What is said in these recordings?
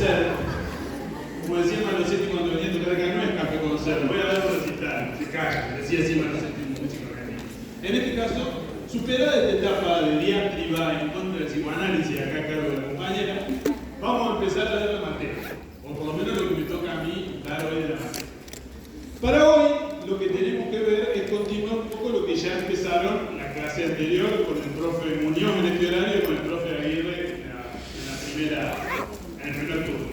ser. Como decía Malosetti cuando venía a tocar acá, no es café con ser. Voy a ver un recital, se caga, decía así Malosetti, un músico argentino. En este caso, superada esta etapa de diatriba en contra del psicoanálisis, acá a cargo de la compañera, vamos a empezar a ver la materia, o por lo menos lo que me toca a mí dar hoy de la materia. Para hoy, lo que tenemos que ver es continuar un poco lo que ya empezaron la clase anterior con el profe Muñoz en este horario y con el profe Aguirre en el primer turno.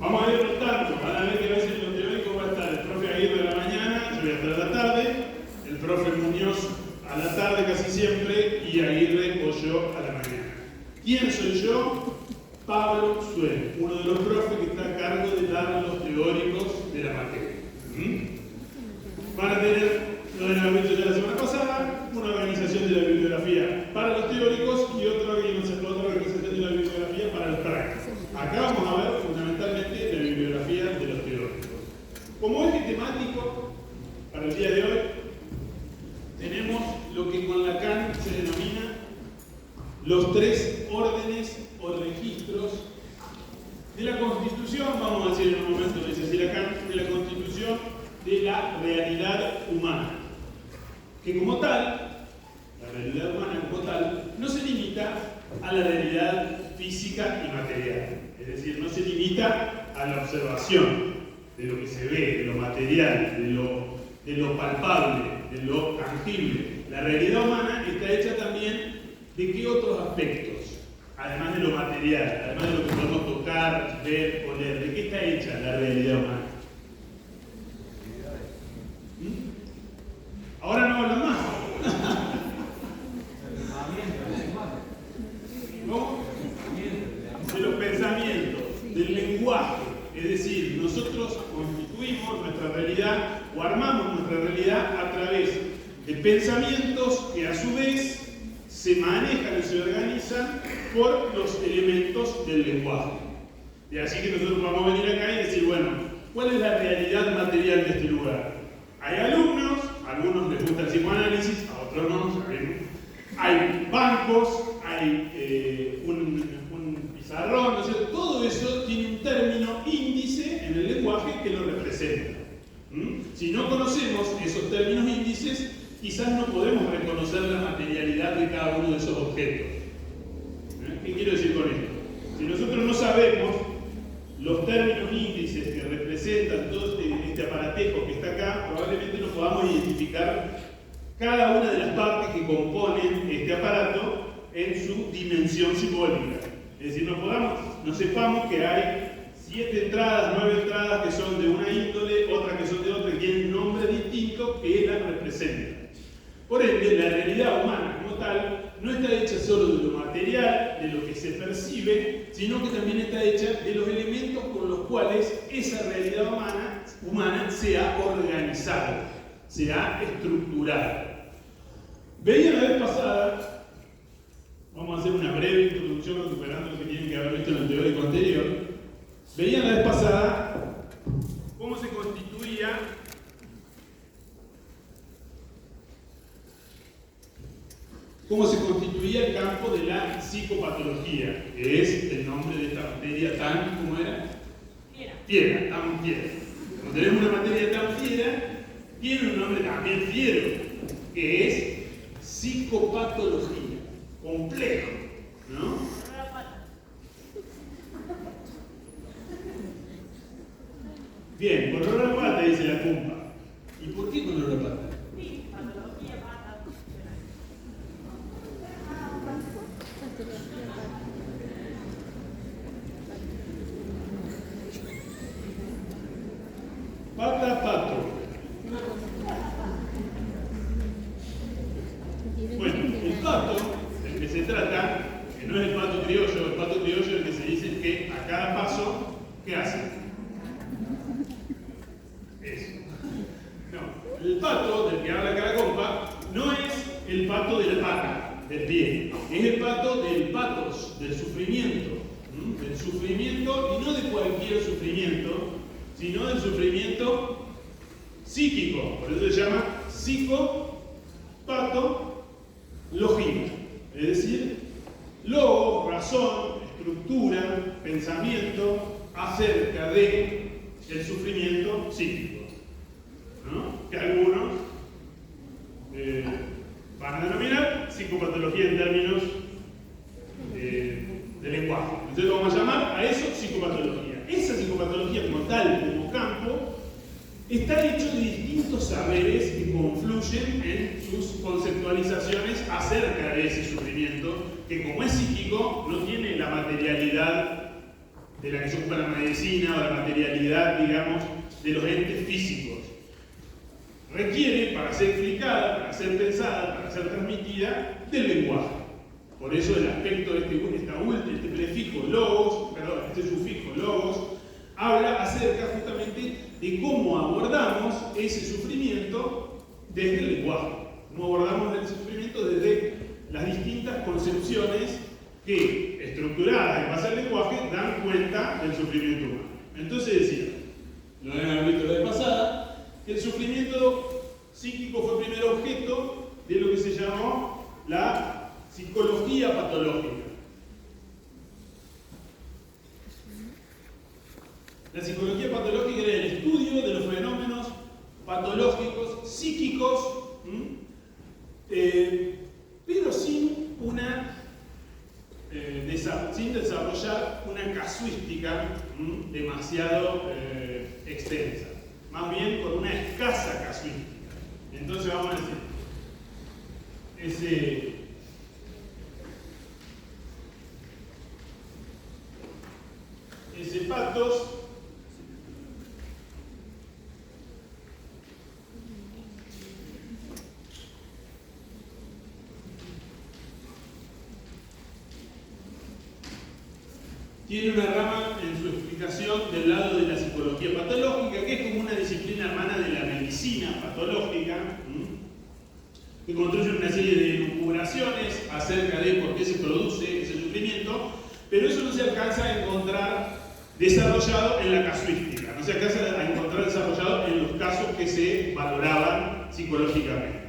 Vamos a ir rotando, van a ver que a veces en lo teórico va a estar el profe Aguirre a la mañana, yo voy a estar a la tarde, el profe Muñoz a la tarde casi siempre y Aguirre o yo a la mañana. ¿Quién soy yo? Pablo Suel, uno de los profes que está a cargo de dar los teóricos de la materia. Van a tener, lo de haber visto ya la semana pasada, una organización de la bibliografía para los teóricos y otra organización de la bibliografía para los prácticos. Acá vamos a ver fundamentalmente la bibliografía de los teóricos. Como eje temático para el día de hoy, tenemos lo que con Lacan se denomina los tres órdenes o registros de la Constitución, vamos a decir en un momento, dice así Lacan, de la Constitución de la realidad humana. Que como tal, la realidad humana como tal, no se limita a la realidad física y material. Es decir, no se limita a la observación de lo que se ve, de lo material, de lo palpable, de lo tangible. La realidad humana está hecha también de qué otros aspectos, además de lo material, además de lo que podemos tocar, ver, oler. ¿De qué está hecha la realidad humana? Ahora no hablan más. ¿Cómo? De los pensamientos, del lenguaje. Es decir, nosotros constituimos nuestra realidad o armamos nuestra realidad a través de pensamientos que a su vez se manejan y se organizan por los elementos del lenguaje. Y así que nosotros vamos a venir acá y decir, bueno, ¿cuál es la realidad material de este lugar? Hay alumnos, a algunos les gusta el psicoanálisis, a otros no, sabemos. Hay bancos, hay un pizarrón, ¿no es cierto? Todo eso tiene un término índice en el lenguaje que lo representa. Si no conocemos esos términos índices, quizás no podemos reconocer la materialidad de cada uno de esos objetos. ¿Qué quiero decir con esto? Si nosotros no sabemos los términos índices que representan todo este aparatejo que está acá, probablemente no podamos identificar cada una de las partes que componen este aparato en su dimensión simbólica. Es decir, no sepamos que hay 7 entradas, 9 entradas que son de una índole, otras que son de otra, que tienen un nombre distinto que las representan. Por ende, la realidad humana como tal no está hecha solo de lo material, de lo que se percibe, sino que también está hecha de los elementos con los cuales esa realidad humana se ha organizado, se ha estructurado. Veían la vez pasada, vamos a hacer una breve introducción recuperando lo que tienen que haber visto en el teórico anterior. Veían la vez pasada cómo se constituía el campo de la psicopatología, que es el nombre de esta materia tan, ¿cómo era? Fiera, tan fiera. Como tenemos una materia tan fiera, tiene un nombre también fiero, que es psicopatología. Complejo, ¿no? Bien, con olor a pata dice la cumpa. ¿Y por qué con olor a pata? Sí, patología, pata. Pata, pato. Bueno, el pato, del que se trata, que no es el pato criollo es el que se dice que a cada paso, ¿qué hace? Eso. No, el pato del que habla acá la compa no es el pato de la pata, del pie, es el pato del patos, del sufrimiento. Del sufrimiento, y no de cualquier sufrimiento, sino del sufrimiento psíquico. Por eso se llama psicopatología. Es decir, logo, razón, estructura, pensamiento acerca de el sufrimiento psíquico, ¿no? Que algunos van a denominar psicopatología en términos de lenguaje. Entonces vamos a llamar a eso psicopatología. Esa psicopatología como tal, como campo, está hecho de distintos saberes que confluyen en sus conceptualizaciones acerca de ese sufrimiento, que como es psíquico, no tiene la materialidad de la que se ocupa la medicina o la materialidad, digamos, de los entes físicos. Requiere, para ser explicada, para ser pensada, para ser transmitida, del lenguaje. Por eso el aspecto de este prefijo logos, perdón, este sufijo logos, habla acerca justamente de cómo abordamos ese sufrimiento desde el lenguaje. Cómo abordamos el sufrimiento desde las distintas concepciones que, estructuradas en base al lenguaje, dan cuenta del sufrimiento humano. Entonces decía, lo deben haber visto la vez pasada, que el sufrimiento psíquico fue el primer objeto de lo que se llamó la psicología patológica. La psicología patológica era el estudio de los fenómenos patológicos, psíquicos, pero sin desarrollar una casuística demasiado extensa, más bien con una escasa casuística. Entonces vamos a decir, ese patos tiene una rama en su explicación del lado de la psicología patológica, que es como una disciplina hermana de la medicina patológica, que construye una serie de elucubraciones acerca de por qué se produce ese sufrimiento, pero eso no se alcanza a encontrar desarrollado en la casuística, no se alcanza a encontrar desarrollado en los casos que se valoraban psicológicamente.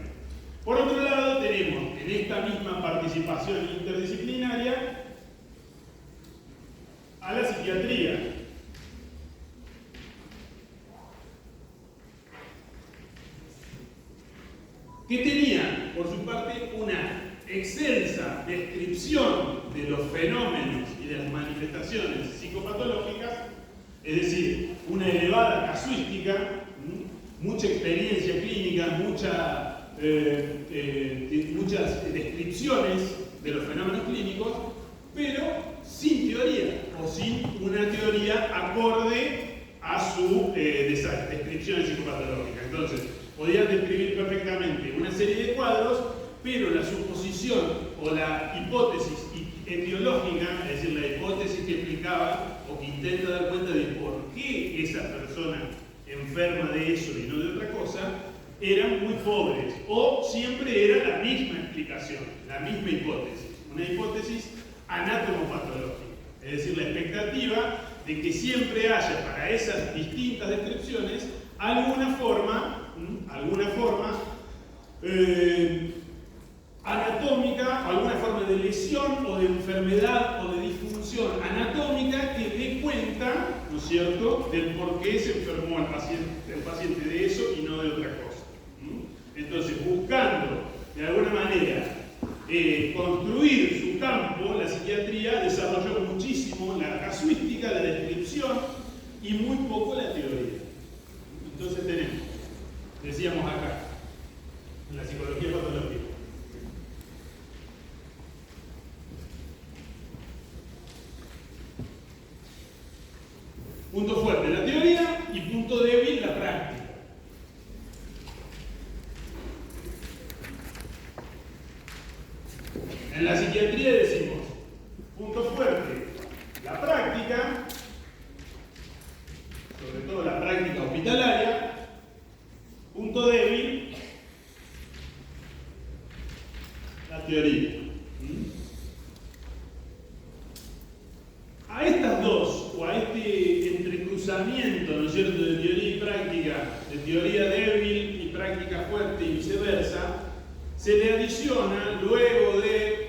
Por otro lado, tenemos en esta misma participación interdisciplinaria a la psiquiatría, que tenía, por su parte, una excelsa descripción de los fenómenos y de las manifestaciones psicopatológicas, es decir, una elevada casuística, mucha experiencia clínica, muchas descripciones de los fenómenos clínicos, pero sin teoría, o sin una teoría acorde a su descripción psicopatológica. Entonces, podían describir perfectamente una serie de cuadros, pero la suposición o la hipótesis etiológica, es decir, la hipótesis que explicaba o que intenta dar cuenta de por qué esa persona enferma de eso y no de otra cosa, eran muy pobres, o siempre era la misma explicación, la misma hipótesis, una hipótesis anatomopatológica, es decir, la expectativa de que siempre haya para esas distintas descripciones alguna forma anatómica, alguna forma de lesión o de enfermedad o de disfunción anatómica que dé cuenta, ¿no es cierto?, del por qué se enfermó el paciente de eso y no de otra cosa. Entonces, buscando de alguna manera construir su campo, la psiquiatría desarrolló muchísimo la casuística, la descripción y muy poco la teoría. Entonces tenemos, decíamos acá, en la psicología patológica, punto fuerte la teoría y punto débil la práctica. En la psiquiatría decimos, punto fuerte, la práctica, sobre todo la práctica hospitalaria, punto débil, la teoría. A estas dos, o a este entrecruzamiento, ¿no es cierto?, de teoría y práctica, de teoría débil y práctica fuerte y viceversa, se le adiciona luego de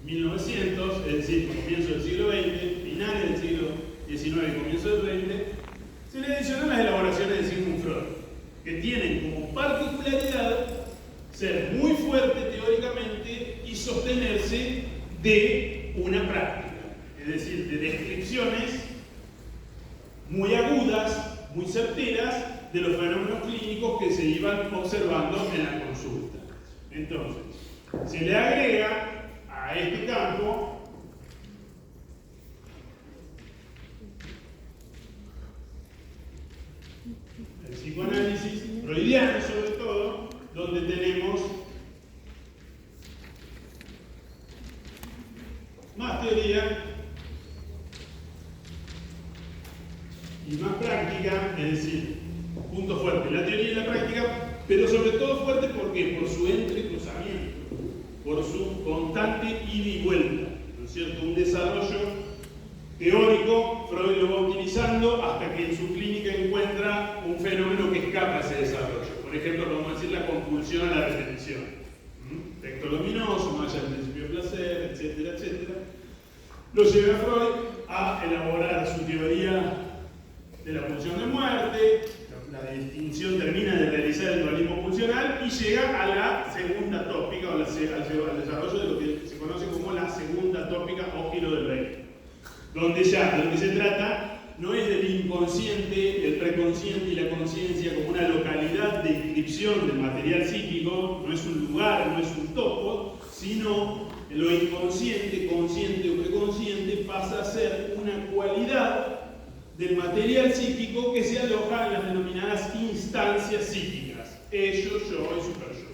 1900, es decir, comienzo del siglo XX, XIX y comienzo del XX, se le adicionan las elaboraciones de Sigmund Freud, que tienen como particularidad ser muy fuerte teóricamente y sostenerse de una práctica, es decir, de descripciones muy agudas, muy certeras de los fenómenos clínicos que se iban observando en la consulta. Entonces, se le agrega a este campo el psicoanálisis freudiano, sobre todo, donde tenemos más teoría y más práctica, es decir, punto fuerte, la teoría y la práctica, pero sobre todo fuerte porque por su entrecruzamiento, por su constante ida y vuelta, ¿no es cierto? Un desarrollo teórico, Freud lo va utilizando hasta que en su clínica encuentra un fenómeno que escapa a ese desarrollo. Por ejemplo, vamos a decir la compulsión a la repetición. Texto luminoso, más allá del principio de placer, etcétera, etcétera. Lo lleva a Freud a elaborar su teoría de la pulsión de muerte, la distinción termina de realizar el dualismo pulsional y llega a la segunda tópica, o al desarrollo de lo que se conoce como la segunda tópica o giro del reino, donde ya de lo que se trata no es del inconsciente, el preconsciente y la conciencia como una localidad de inscripción del material psíquico, no es un lugar, no es un topo, sino lo inconsciente, consciente o preconsciente pasa a ser una cualidad del material psíquico que se aloja en las denominadas instancias psíquicas, ello, yo y superyo.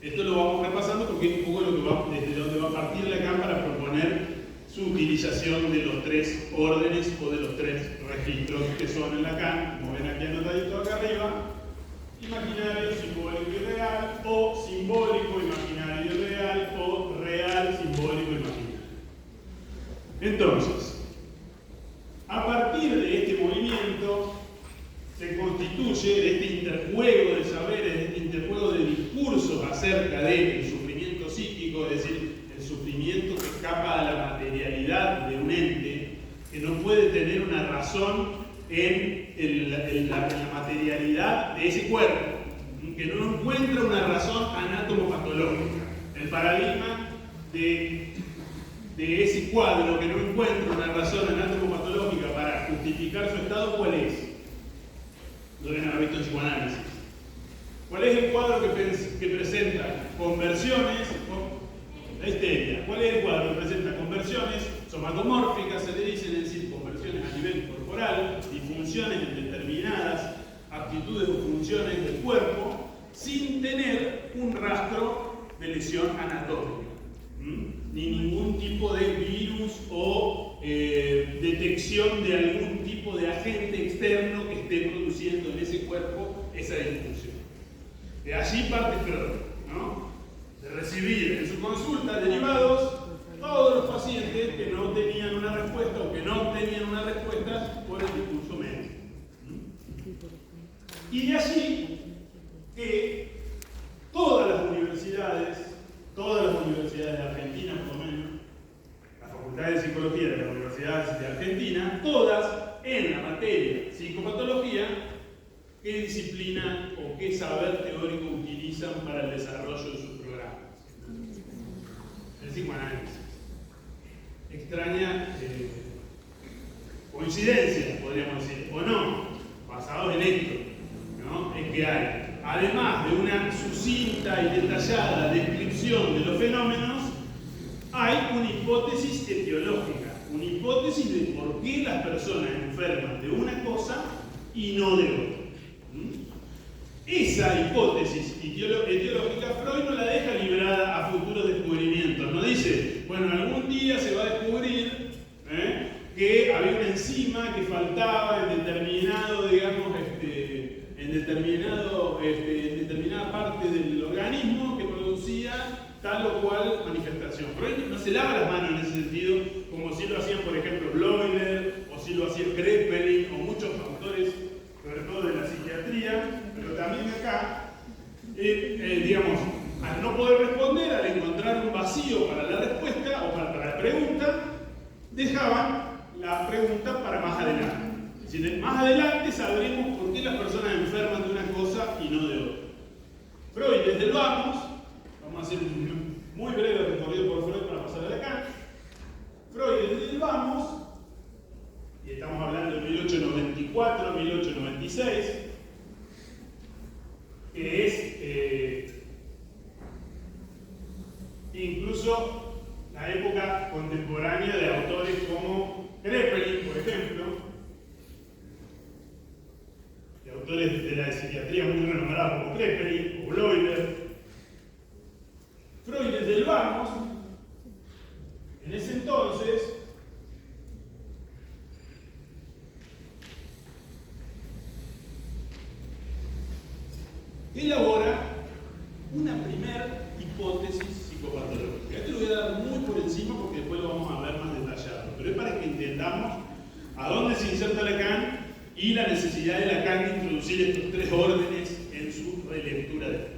Esto lo vamos repasando porque es un poco desde donde va a partir Lacan para proponer su utilización de los tres órdenes o de los tres registros que son en Lacan, como ven aquí anotadito acá arriba: imaginario, simbólico y real, o simbólico, imaginario y real, o real, simbólico y imaginario. Entonces, a partir de este movimiento se constituye de este interjuego de saberes, de este interjuego de discursos acerca del sufrimiento psíquico, es decir, el sufrimiento que escapa a la materialidad de un ente, que no puede tener una razón en la materialidad de ese cuerpo, que no encuentra una razón anatomopatológica. El paradigma de ese cuadro que no encuentra una razón anatomopatológica para justificar su estado, ¿cuál es? Lo deben haber visto en psicoanálisis. ¿Cuál es el cuadro que presenta conversiones? La histeria. ¿Cuál es el cuadro que presenta conversiones somatomórficas, se le dicen, es decir, conversiones a nivel corporal y funciones en determinadas aptitudes o funciones del cuerpo, sin tener un rastro de lesión anatómica? Ni ningún tipo de virus o detección de algún tipo de agente externo que esté produciendo en ese cuerpo esa disfunción. De allí parte Freud, ¿no? De recibir en su consulta derivados todos los pacientes que no tenían una respuesta o que no obtenían una respuesta por el discurso médico. Y de allí que todas las universidades de Argentina, por lo menos, las facultades de psicología de las universidades de Argentina, todas en la materia psicopatología, ¿qué disciplina o qué saber teórico utilizan para el desarrollo de sus programas? El psicoanálisis. Extraña coincidencia, podríamos decir, o no, basados en esto, ¿no? Es que hay, además de una sucinta y detallada descripción de los fenómenos, hay una hipótesis etiológica, una hipótesis de por qué las personas enferman de una cosa y no de otra. Esa hipótesis etiológica Freud no la deja librada a futuros descubrimientos. No dice, bueno, algún día se va a descubrir que había una enzima que faltaba en determinado, digamos, en determinada parte del organismo que producía tal o cual manifestación. Freud no se lava las manos en ese sentido, como si lo hacían, por ejemplo, Bloiler, o si lo hacía Kraepelin, o muchos autores, sobre todo de la psiquiatría, pero también acá, digamos, al no poder responder, al encontrar un vacío para la respuesta o para la pregunta, dejaban la pregunta para más adelante. Es decir, más adelante sabremos por qué las personas enferman de una cosa y no de otra. Freud, desde el vamos a hacer un muy breve recorrido por Freud para pasar a Lacan. Freud, desde el vamos, y estamos hablando de 1894, 1896, que es incluso la época contemporánea de autores como Kraepelin, por ejemplo, de autores de la psiquiatría muy renombrados como Kraepelin o Bloider. Freud, desde el vamos, en ese entonces, elabora una primera hipótesis psicopatológica. Esto lo voy a dar muy por encima porque después lo vamos a ver más detallado, pero es para que entendamos a dónde se inserta Lacan y la necesidad de Lacan de introducir estos tres órdenes en su relectura de Freud.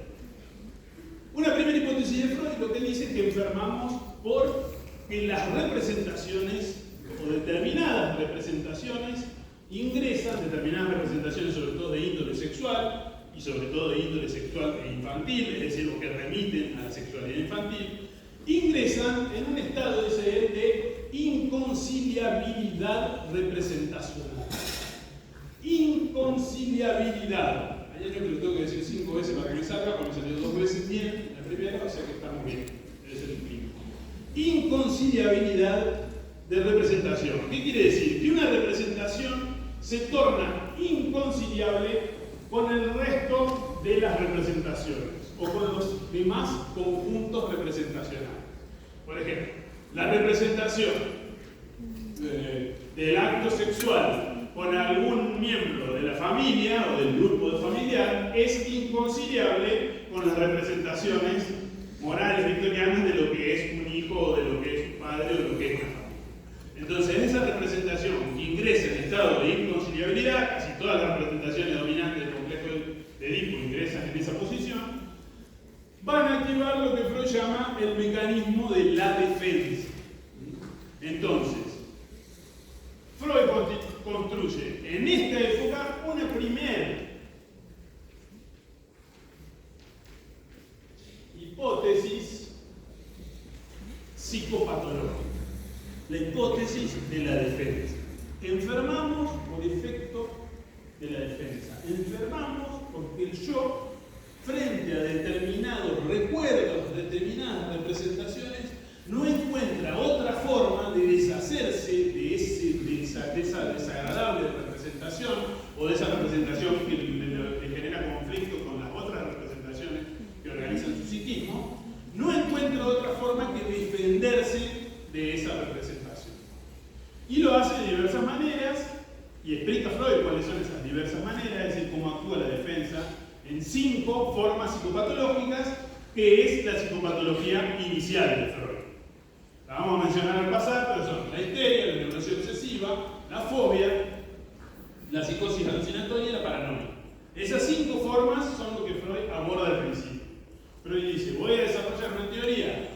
Una primera hipótesis de Freud lo que dice es que enfermamos porque las representaciones o determinadas representaciones ingresan, determinadas representaciones sobre todo de índole sexual, y sobre todo de índole sexual e infantil, es decir, lo que remiten a la sexualidad infantil, ingresan en un estado de inconciliabilidad representacional. Inconciliabilidad. Hay algo que le tengo que decir 5 veces para que me salga, porque me salió 2 veces bien la primera, o sea que estamos bien. Debe ser el primo. Inconciliabilidad de representación. ¿Qué quiere decir? Que una representación se torna inconciliable con el resto de las representaciones o con los demás conjuntos representacionales. Por ejemplo, la representación del acto sexual con algún miembro de la familia o del grupo de familiar es inconciliable con las representaciones morales victorianas de lo que es un hijo o de lo que es un padre o de lo que es una familia. Entonces, esa representación que ingresa en estado de inconciliabilidad, casi todas las representaciones dominantes del complejo de Edipo ingresan en esa posición, van a activar lo que Freud llama el mecanismo de la defensa. Entonces, Freud construye en esta época una primera hipótesis psicopatológica. La hipótesis de la defensa. Enfermamos por efecto de la defensa. Enfermamos porque el yo, frente a determinados recuerdos, determinadas representaciones, no encuentra otra forma de deshacerse de esa desagradable representación o de esa representación que le genera conflicto con las otras representaciones que organizan su psiquismo. No encuentra otra forma que defenderse de esa representación. Y lo hace de diversas maneras, y explica Freud cuáles son esas diversas maneras, es decir, cómo actúa la defensa en 5 formas psicopatológicas, que es la psicopatología inicial de Freud. La vamos a mencionar al pasar, pero son la histeria, la neurosis obsesiva, la fobia, la psicosis alucinatoria y la paranoia. Esas 5 formas son lo que Freud aborda al principio. Freud dice, voy a desarrollar una teoría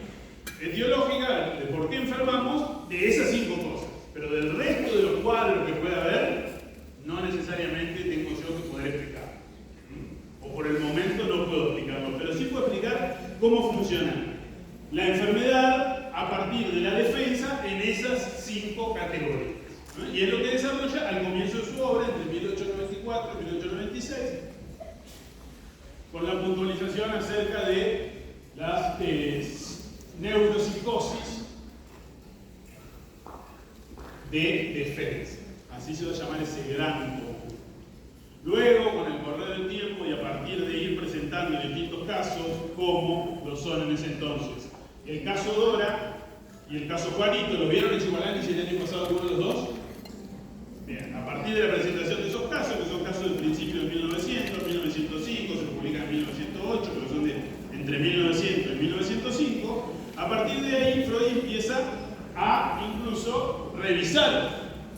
etiológica de por qué enfermamos de esas 5 cosas, pero del resto de los cuadros que pueda haber, no necesariamente tengo yo que poder explicar. O por el momento no puedo explicarlo, pero sí puedo explicar cómo funciona la enfermedad a partir de la defensa en esas 5 categorías. Y es lo que desarrolla al comienzo de su obra, entre 1894 y 1896, con la puntualización acerca de las neuropsicosis de defensa. Así se va a llamar ese gran conjunto. Luego, con el correr del tiempo y a partir de ir presentando distintos casos, como lo son en ese entonces el caso Dora y el caso Juanito, ¿los vieron en psicoanálisis el año pasado alguno de los dos? Bien, a partir de la presentación de esos casos, que son casos del principio de 1900, 1905, se publican en 1908, pero son de entre 1900 y 1905, a partir de ahí Freud empieza a incluso revisar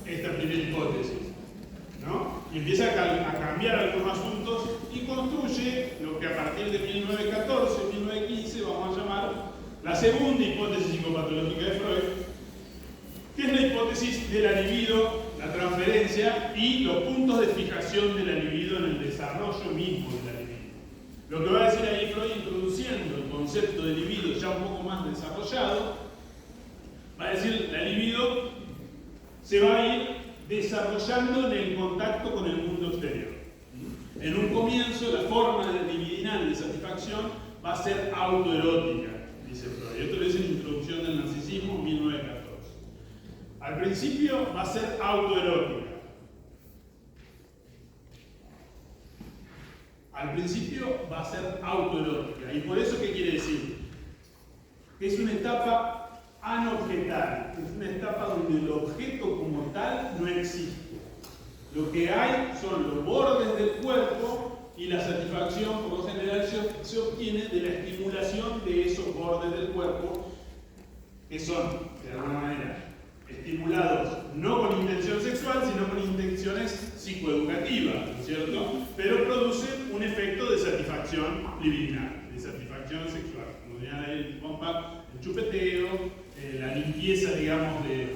esta primera hipótesis, ¿no? Y empieza a cambiar algunos asuntos y construye lo que a partir de 1914, 1915 vamos a llamar la segunda hipótesis psicopatológica de Freud, que es la hipótesis hipótesis de la libido, la transferencia y los puntos de fijación de la libido en el desarrollo mismo de la libido. Lo que va a decir ahí Freud, introduciendo el concepto de libido ya un poco más desarrollado, va a decir la libido se va a ir desarrollando en el contacto con el mundo exterior. En un comienzo, la forma libidinal de satisfacción va a ser autoerótica, dice Freud. Esto lo dice en la Introducción del Narcisismo, 1914. Al principio va a ser autoerótica. Al principio va a ser autoerótica. ¿Y por eso qué quiere decir? Que es una etapa anobjetal. Es una etapa donde el objeto como tal no existe. Lo que hay son los bordes del cuerpo y la satisfacción, por lo general, se obtiene de la estimulación de esos bordes del cuerpo, que son, de alguna manera, estimulados no con intención sexual, sino con intenciones psicoeducativas, ¿no es cierto? Pero producen un efecto de satisfacción libidinal, de satisfacción sexual. Como dirían ahí el compa, el chupeteo, la limpieza, digamos, de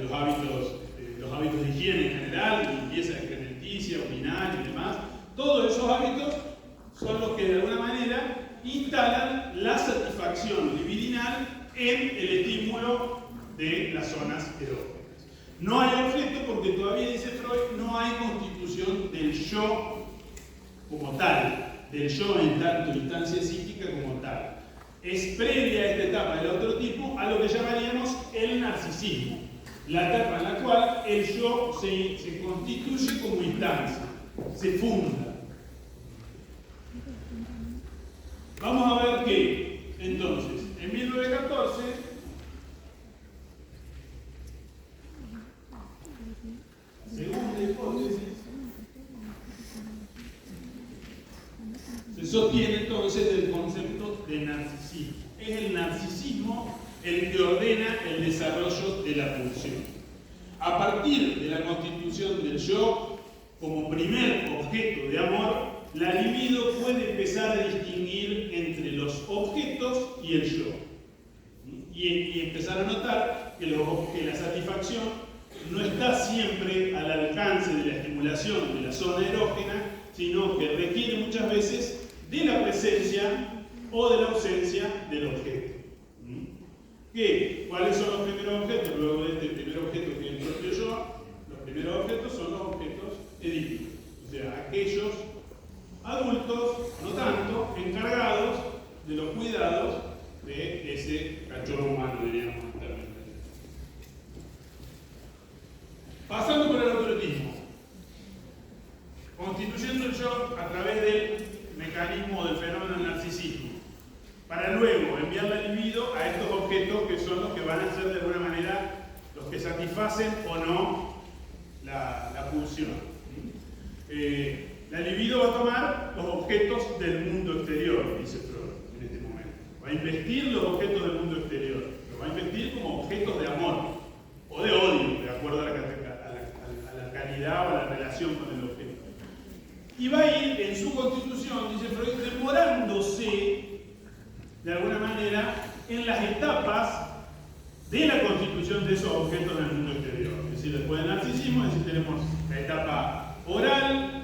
los hábitos de higiene en general, limpieza excrementicia, urinaria y demás. Todos esos hábitos son los que de alguna manera instalan la satisfacción libidinal en el estímulo de las zonas erógenas. No hay objeto porque todavía, dice Freud, no hay constitución del yo como tal, del yo en tanto instancia psíquica como tal. Es previa a esta etapa del otro tipo a lo que llamaríamos el narcisismo, la etapa en la cual el yo se constituye como instancia, se funda. Vamos a ver que, entonces, en 1914, segunda hipótesis, se sostiene entonces del concepto de narcisismo. Es el narcisismo el que ordena el desarrollo de la pulsión. A partir de la constitución del yo como primer objeto de amor, la libido puede empezar a distinguir entre los objetos y el yo. Y empezar a notar que la satisfacción no está siempre al alcance de la estimulación de la zona erógena, sino que requiere muchas veces de la presencia o de la ausencia del objeto. ¿Cuáles son los primeros objetos? Luego de este primer objeto que es el propio yo, los primeros objetos son los objetos edípicos. O sea, aquellos adultos, no tanto, encargados de los cuidados de ese cachorro humano, diríamos. Pasando por el autoerotismo, constituyendo el yo a través del mecanismo del fenómeno del narcisismo, para luego enviar la libido a estos objetos que son los que van a ser de alguna manera los que satisfacen o no la pulsión. La libido va a tomar los objetos del mundo exterior, dice Freud en este momento. Va a investir los objetos del mundo exterior, los va a investir como objetos de amor o de odio, de acuerdo a la calidad o a la relación con el objeto. Y va a ir en su constitución, dice Freud, demorándose de alguna manera en las etapas de la constitución de esos objetos en el mundo exterior. Es decir, después del narcisismo, tenemos la etapa oral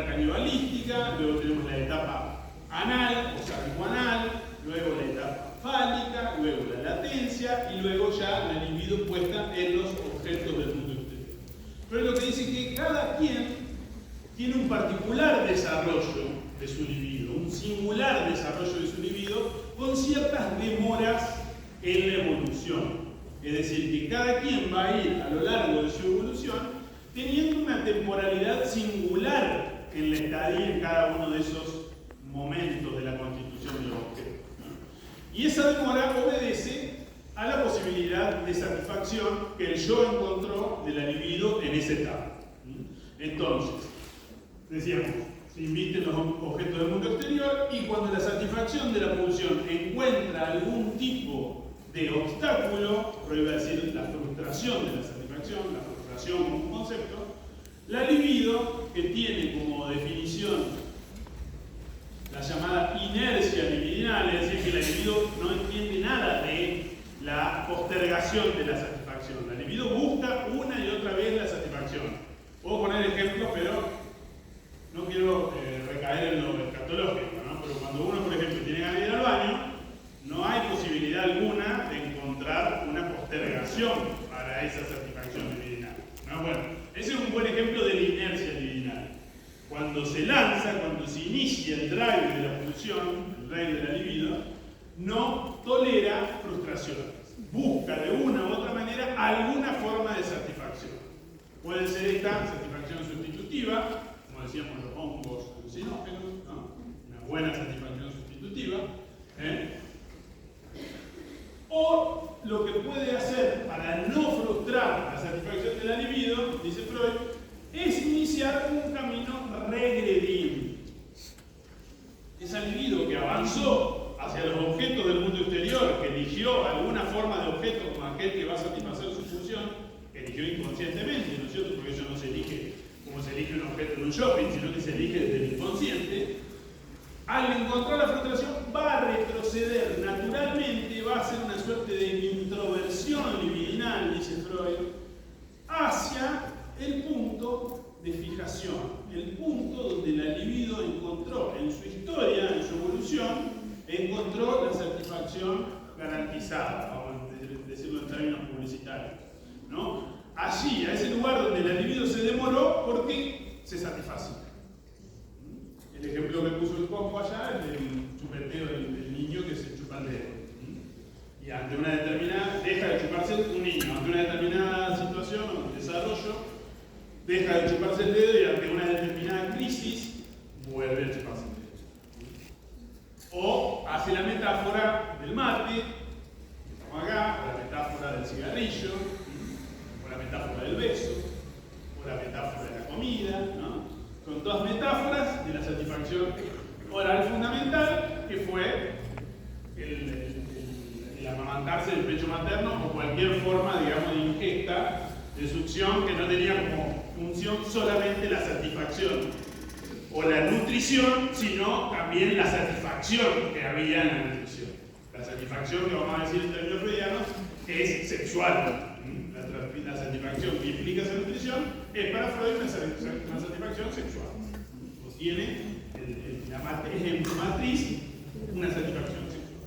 canibalística, luego tenemos la etapa anal o sárvico-anal, luego la etapa fálica, luego la latencia y luego ya la libido puesta en los objetos del mundo exterior. Pero lo que dice que cada quien tiene un particular desarrollo de su libido, un singular desarrollo de su libido con ciertas demoras en la evolución. Es decir, que cada quien va a ir a lo largo de su evolución teniendo una temporalidad singular en la estadía en cada uno de esos momentos de la constitución de los objetos, ¿no? Y esa demora obedece a la posibilidad de satisfacción que el yo encontró de la libido en esa etapa. Entonces, decíamos, se invisten los objetos del mundo exterior y cuando la satisfacción de la pulsión encuentra algún tipo de obstáculo, pero iba a decir la frustración de la satisfacción, la frustración como un concepto, la libido, que tiene como definición la llamada inercia libidinal, es decir, que la libido no entiende nada de la postergación de la satisfacción, satisfacción. La libido busca una y otra vez la satisfacción. Puedo poner ejemplos, pero no quiero recaer en lo escatológico, ¿no? Pero cuando uno, por ejemplo, tiene ganas de ir al baño, no hay posibilidad alguna de encontrar una postergación para esa satisfacción libidinal, ¿no? Bueno, ese es un buen ejemplo de la inercia libidinal. Cuando se lanza, cuando se inicia el drive de la pulsión, el drive de la libido, no tolera frustraciones. Busca de una u otra manera alguna forma de satisfacción. Puede ser esta satisfacción sustitutiva, como decíamos los hongos alucinógenos, ¿no? Una buena satisfacción sustitutiva. O lo que puede hacer para no frustrar la satisfacción de la libido, dice Freud, es iniciar un camino regrediente. Esa libido que avanzó hacia los objetos del mundo exterior, que eligió alguna forma de objeto como aquel que va a satisfacer su función, que eligió inconscientemente, ¿no es cierto? Porque eso no se elige como se elige un objeto en un shopping, sino que se elige desde el inconsciente. Al encontrar la frustración, va a retroceder naturalmente, va a hacer una suerte de introversión libidinal, dice Freud, hacia el punto de fijación, el punto donde la libido encontró en su historia, en su evolución, encontró la satisfacción garantizada, vamos a decirlo en términos publicitarios, ¿no? Allí, a ese lugar donde la libido se demoró, porque se satisface. El ejemplo que puso el Coco allá es el chupeteo del niño que se chupa el dedo. Y ante una determinada, deja de chuparse un niño, ante una determinada situación o desarrollo, deja de chuparse el dedo y ante una determinada crisis, vuelve a chuparse el dedo. O hace la metáfora del mate, que estamos acá, o la metáfora del cigarrillo, o la metáfora del beso, o la metáfora de la comida, ¿no? Son todas metáforas de la satisfacción oral fundamental, que fue el amamantarse del pecho materno o cualquier forma, digamos, de ingesta, de succión, que no tenía como función solamente la satisfacción o la nutrición, sino también la satisfacción que había en la nutrición. La satisfacción, que vamos a decir en términos freudianos, es sexual. La satisfacción que implica esa nutrición es para Freud una satisfacción sexual. O tiene en su matriz una satisfacción sexual.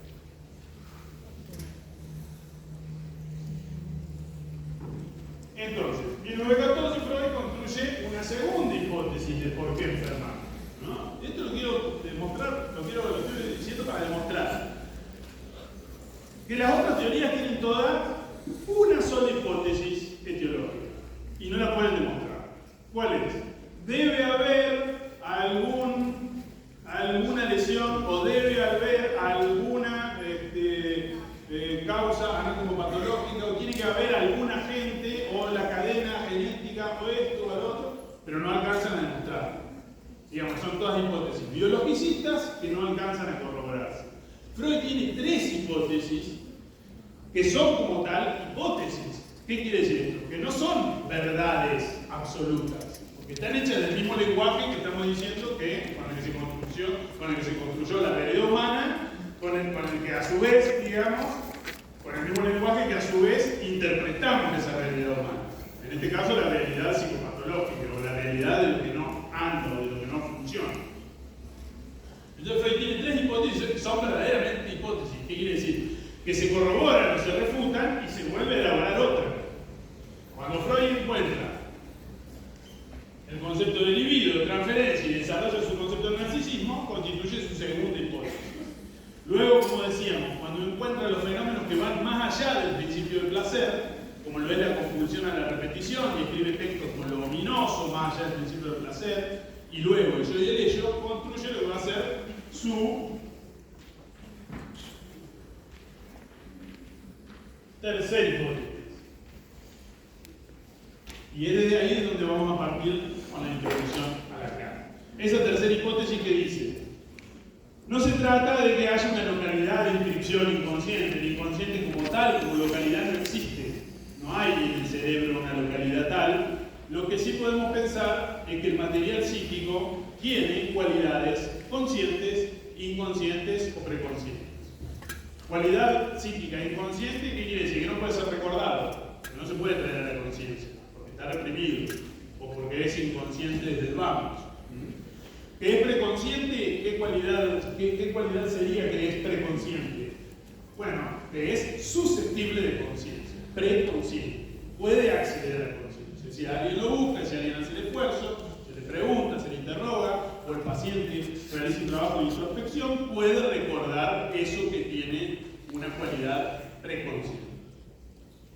Entonces, en 1914 Freud construye una segunda hipótesis de por qué enfermar, ¿no? Esto lo quiero demostrar, lo estoy diciendo para demostrar que las otras teorías tienen todas una sola hipótesis etiológica y no la pueden demostrar. ¿Cuál es? Debe haber alguna lesión o debe haber alguna causa anatomopatológica o tiene que haber algún agente o la cadena genética o esto o lo otro, pero no alcanzan a demostrar. Digamos, son todas hipótesis biologicistas que no alcanzan a corroborarse. Freud tiene tres hipótesis que son como tal hipótesis. ¿Qué quiere decir esto? Que no son verdades absolutas, porque están hechas del mismo lenguaje que estamos diciendo que con el que se construyó la realidad humana, con el que a su vez, digamos, con el mismo lenguaje que a su vez interpretamos esa realidad humana. En este caso, la realidad psicopatológica o la realidad de lo que no anda o de lo que no funciona. Entonces, Freud tiene tres hipótesis que son verdaderamente hipótesis. ¿Qué quiere decir? Que se corroboran o se refutan y se vuelve a elaborar otra. Cuando Freud encuentra el concepto de libido, de transferencia y desarrolla su concepto de narcisismo, constituye su segunda hipótesis. Luego, como decíamos, cuando encuentra los fenómenos que van más allá del principio del placer, como lo es la compulsión a la repetición, y escribe textos como lo ominoso, más allá del principio del placer, y luego el yo y el ello, construye lo que va a ser su tercera hipótesis. Y es desde ahí donde vamos a partir con la introducción a la clase. Esa tercera hipótesis que dice, no se trata de que haya una localidad de inscripción inconsciente. El inconsciente como tal, como localidad, no existe. No hay en el cerebro una localidad tal. Lo que sí podemos pensar es que el material psíquico tiene cualidades conscientes, inconscientes o preconscientes. Cualidad psíquica inconsciente, ¿qué quiere decir? Que no puede ser recordado. No qué cualidad sería que es preconsciente? Bueno, que es susceptible de conciencia, preconsciente. Puede acceder a la conciencia. Si alguien lo busca, si alguien hace el esfuerzo, se le pregunta, se le interroga, o el paciente realiza un trabajo de introspección, puede recordar eso que tiene una cualidad preconsciente.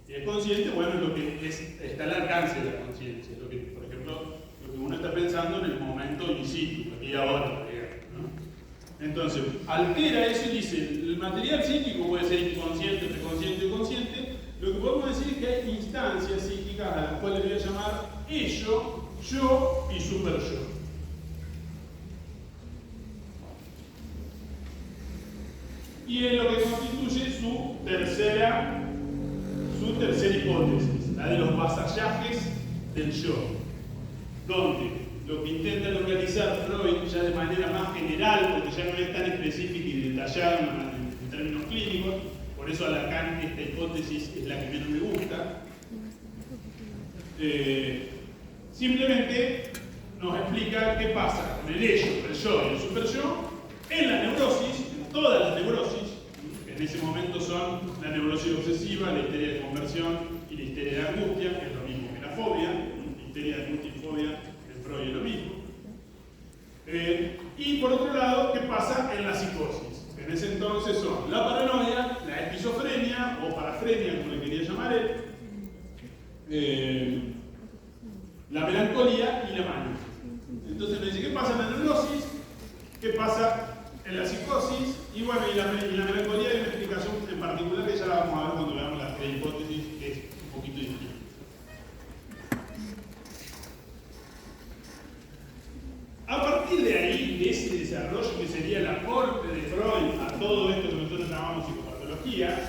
Si es consciente, bueno, es lo que está al alcance de la conciencia, lo que, por ejemplo, lo que uno está pensando en el momento in situ, aquí y ahora, ¿no? Entonces, altera eso y dice, el material psíquico puede ser inconsciente, preconsciente o consciente. Lo que podemos decir es que hay instancias psíquicas a las cuales voy a llamar ello, yo y superyo. Y es lo que constituye su tercera hipótesis, la de los vasallajes del yo, donde lo que intenta localizar Freud ya de manera más general, porque ya no es tan específica y detallada en términos clínicos, por eso a Lacan esta hipótesis es la que menos me gusta, simplemente nos explica qué pasa con el ello, el yo y el superyo en la neurosis, en todas las neurosis, que en ese momento son la neurosis obsesiva, la histeria de conversión y la histeria de angustia, que es lo mismo que la fobia, la histeria de angustia y fobia en Freud es lo mismo. Y por otro lado, ¿qué pasa en la psicosis? En ese entonces son la paranoia, la esquizofrenia o parafrenia, como le quería llamar él, la melancolía y la mania. Entonces me dice, ¿qué pasa en la neurosis? ¿Qué pasa en la psicosis? Y bueno, y la melancolía hay una explicación en particular que ya la vamos a ver cuando veamos las tres hipótesis, que es un poquito distinta. A partir de ahí, de ese desarrollo que sería el aporte de Freud a todo esto que nosotros llamamos psicopatología,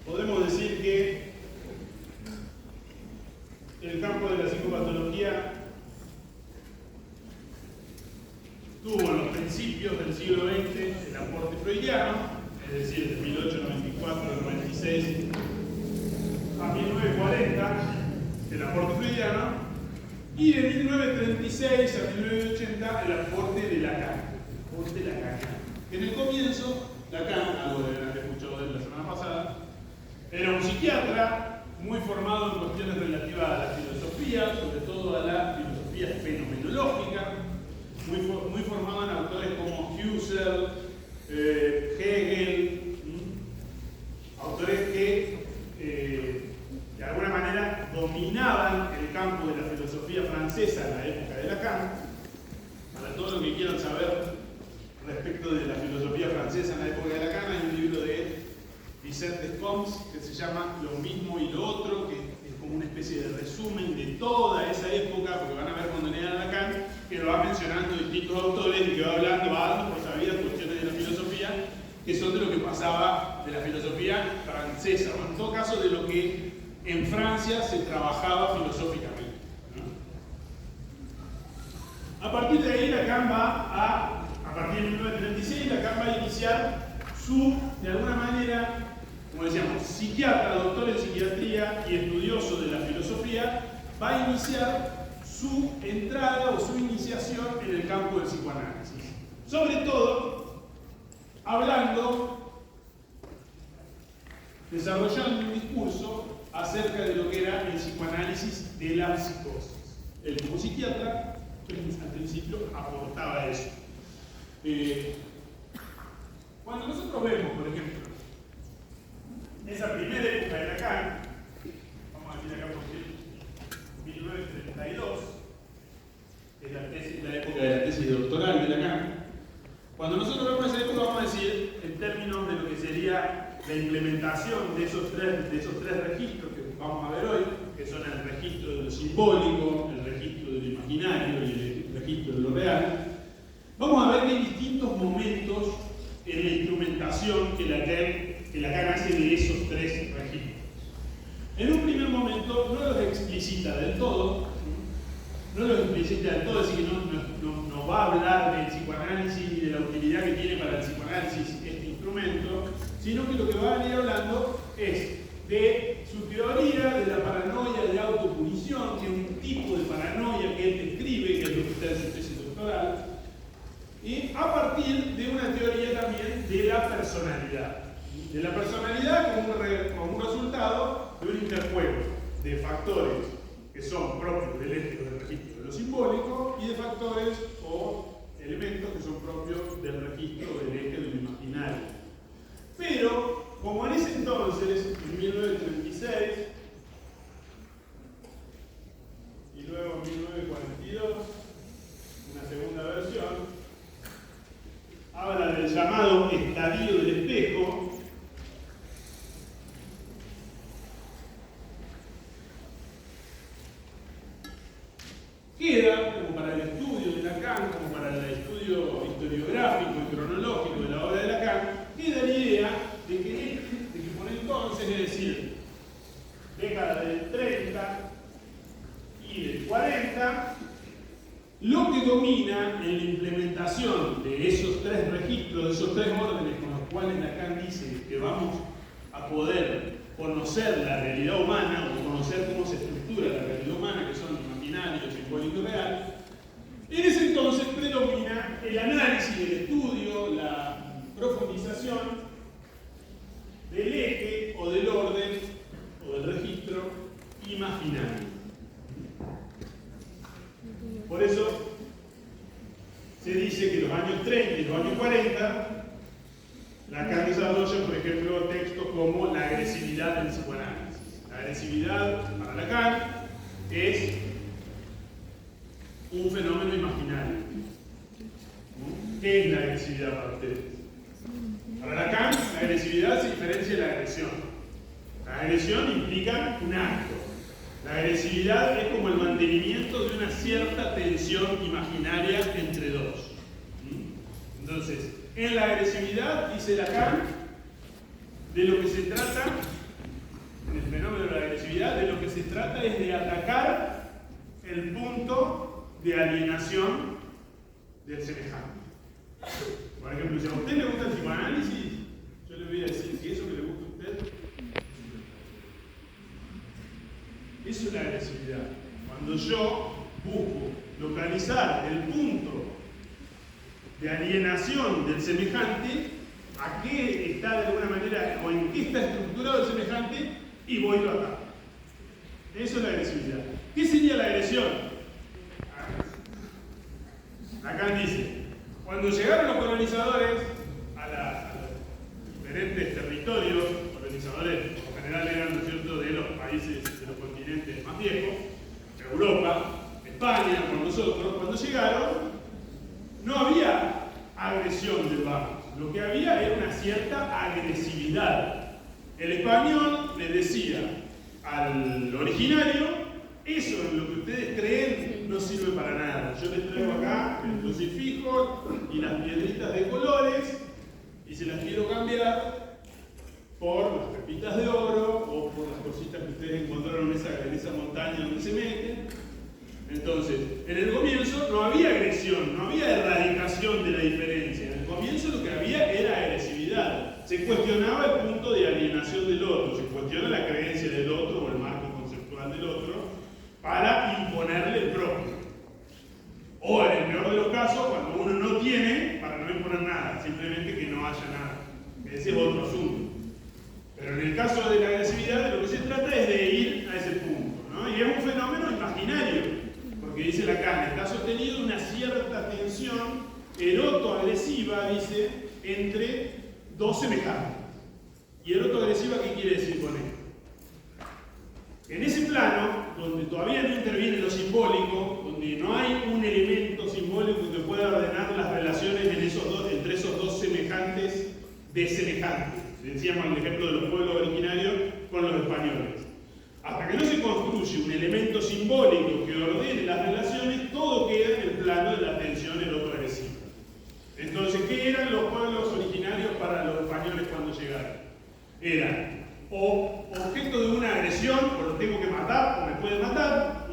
podemos decir que el campo de la psicopatología tuvo en los principios del siglo XX el aporte freudiano, es decir, de 1894 al 96 a 1940, el aporte freudiano, y de 1936 a 1980 el aporte de Lacan. En el comienzo, Lacan, algo de haber escuchado de él la semana pasada, era un psiquiatra muy formado en cuestiones relativas a la filosofía, sobre todo a la filosofía fenomenológica, muy formado en autores como Husserl, Hegel, autores que de alguna manera dominaban el campo de la filosofía francesa en la época de Lacan. Para todo lo que quieran saber respecto de la filosofía francesa en la época de Lacan, hay un libro de Vicente Descombes que se llama Lo mismo y lo otro, que es como una especie de resumen de toda esa época, porque van a ver cuando lean a Lacan que lo va mencionando distintos autores y que va dando por sabidas cuestiones de la filosofía que son de lo que pasaba de la filosofía francesa, o en todo caso de lo que en Francia se trabajaba filosóficamente, ¿no? A partir de ahí Lacan a partir de 1936, Lacan va a iniciar de alguna manera, como decíamos, psiquiatra, doctor en psiquiatría y estudioso de la filosofía, va a iniciar su entrada o su iniciación en el campo del psicoanálisis. Sobre todo, desarrollando un discurso acerca de lo que era el psicoanálisis de la psicosis. Él como psiquiatra, al principio aportaba eso. Cuando nosotros vemos, por ejemplo, esa primera época de Lacan, vamos a decir acá por 1932, que es la época de la tesis doctoral de Lacan, cuando nosotros vemos esa época vamos a decir, en términos de lo que sería la implementación de esos tres registros que vamos a ver hoy, que son el registro de lo simbólico, el registro de lo imaginario y el registro de lo real, vamos a ver que hay distintos momentos en la instrumentación que Lacan hace de esos tres registros. En un primer momento no los explicita del todo, es decir, que no va a hablar del psicoanálisis y de la utilidad que tiene para el psicoanálisis este instrumento, sino que lo que va a venir hablando es de su teoría de la paranoia de autopunición condición, que es un tipo de paranoia que él describe, que es lo que está en su tesis doctoral, y a partir de una teoría también de la personalidad. De la personalidad como un resultado de un interjuego de factores que son propios del ético del registro de lo simbólico y de factores o elementos que son propios del registro del eje de lo imaginario. Pero, como en ese entonces, en 1936, y luego en 1942, una segunda versión, habla del llamado estadio del espejo, queda, como para el estudio de Lacan, como para el estudio historiográfico y cronológico de la obra de Lacan, queda la idea de que por entonces, es decir, década del 30 y del 40, lo que domina en la implementación de esos tres registros, de esos tres órdenes con los cuales Lacan dice que vamos a poder conocer la realidad humana o conocer cómo se estructura la realidad humana, que son imaginario, simbólico y real, en ese entonces predomina el análisis, el estudio, la profundización del eje o del orden o del registro imaginario. Por eso se dice que en los años 30 y los años 40 Lacan desarrolla, por ejemplo, textos como la agresividad del psicoanálisis. La agresividad, para Lacan, es un fenómeno imaginario. ¿Qué es la agresividad para ustedes? Para Lacan, la agresividad se diferencia de la agresión. La agresión implica un acto. La agresividad es como el mantenimiento de una cierta tensión imaginaria entre dos. Entonces, en la agresividad, dice Lacan, de lo que se trata, en el fenómeno de la agresividad, de lo que se trata es de atacar el punto de alienación del semejante. Por ejemplo, si a usted le gusta el psicoanálisis, yo le voy a decir si eso que le gusta a usted, eso es la agresividad. Cuando yo busco localizar el punto de alienación del semejante, a qué está de alguna manera o en qué está estructurado el semejante, y voy a lo ataco. Eso es la agresividad. ¿Qué sería la agresión? Acá dice, cuando llegaron los colonizadores a los diferentes territorios, colonizadores por general eran, ¿no es cierto?, de los países, de los continentes más viejos, Europa, España, con nosotros, cuando llegaron, no había agresión del barro, lo que había era una cierta agresividad. El español le decía al originario, eso en lo que ustedes creen no sirve para nada. Yo les traigo acá el crucifijo y las piedritas de colores y se las quiero cambiar por las pepitas de oro o por las cositas que ustedes encontraron en esa montaña donde se meten. Entonces, en el comienzo no había agresión, no había erradicación de la diferencia. En el comienzo lo que había era agresividad. Se cuestionaba el punto de alienación del otro, se cuestiona la creencia del otro o el marco conceptual del otro para imponerle el propio. O en el peor de los casos, cuando uno no tiene, para no imponer nada, simplemente que no haya nada. Ese es otro asunto. Pero en el caso de la agresividad, de lo que se trata es de ir a ese punto, ¿no? Y es un fenómeno imaginario. Que dice Lacan, está sostenido una cierta tensión eroto-agresiva, dice, entre dos semejantes. ¿Y eroto-agresiva qué quiere decir con esto? En ese plano, donde todavía no interviene lo simbólico, donde no hay un elemento simbólico que pueda ordenar las relaciones entre esos dos semejantes de semejantes. Decíamos el ejemplo de los pueblos originarios con los españoles. Hasta que no se construye un elemento simbólico que ordene las relaciones, todo queda en el plano de la tensión eroto-agresiva. Entonces, ¿qué eran los pueblos originarios para los españoles cuando llegaron? Eran o objeto de una agresión, o los tengo que matar, o me pueden matar,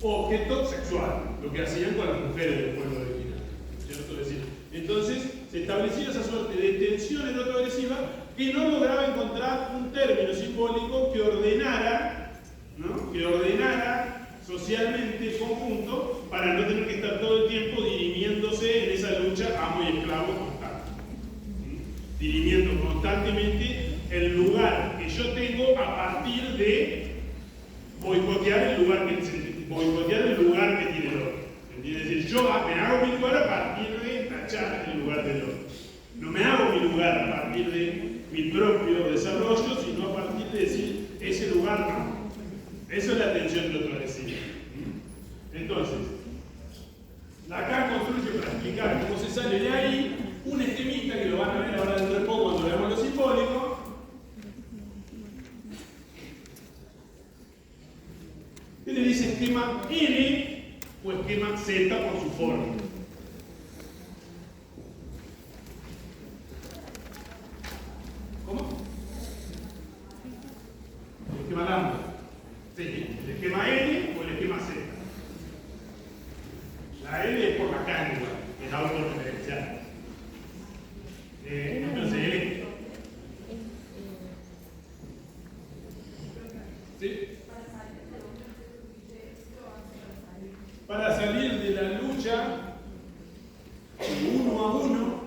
o objeto sexual, lo que hacían con las mujeres del pueblo original. ¿Cierto? Es decir, entonces se establecía esa suerte de tensión eroto-agresiva que no lograba encontrar un término simbólico que ordenara, ¿no?, que ordenara socialmente conjunto para no tener que estar todo el tiempo dirimiéndose en esa lucha amo y esclavo constante. Dirimiendo constantemente el lugar que yo tengo a partir de boicotear el lugar que tiene el otro. Es decir, yo me hago mi lugar a partir de tachar el lugar del otro. No me hago mi lugar a partir de mi propio desarrollo, sino a partir de decir, ese lugar no. Eso es la tensión de otro decir. Entonces, Lacan construye para explicar cómo se sale de ahí un esquemita que lo van a ver ahora dentro de poco cuando veamos lo simbólico. ¿Qué le dice esquema N o esquema Z por su forma? ¿Cómo? El esquema lambda. Sí, el esquema N o el esquema Z. La N es por la cándida, es autorreferencial. Entonces, L. ¿Sí? Para salir de la lucha uno a uno,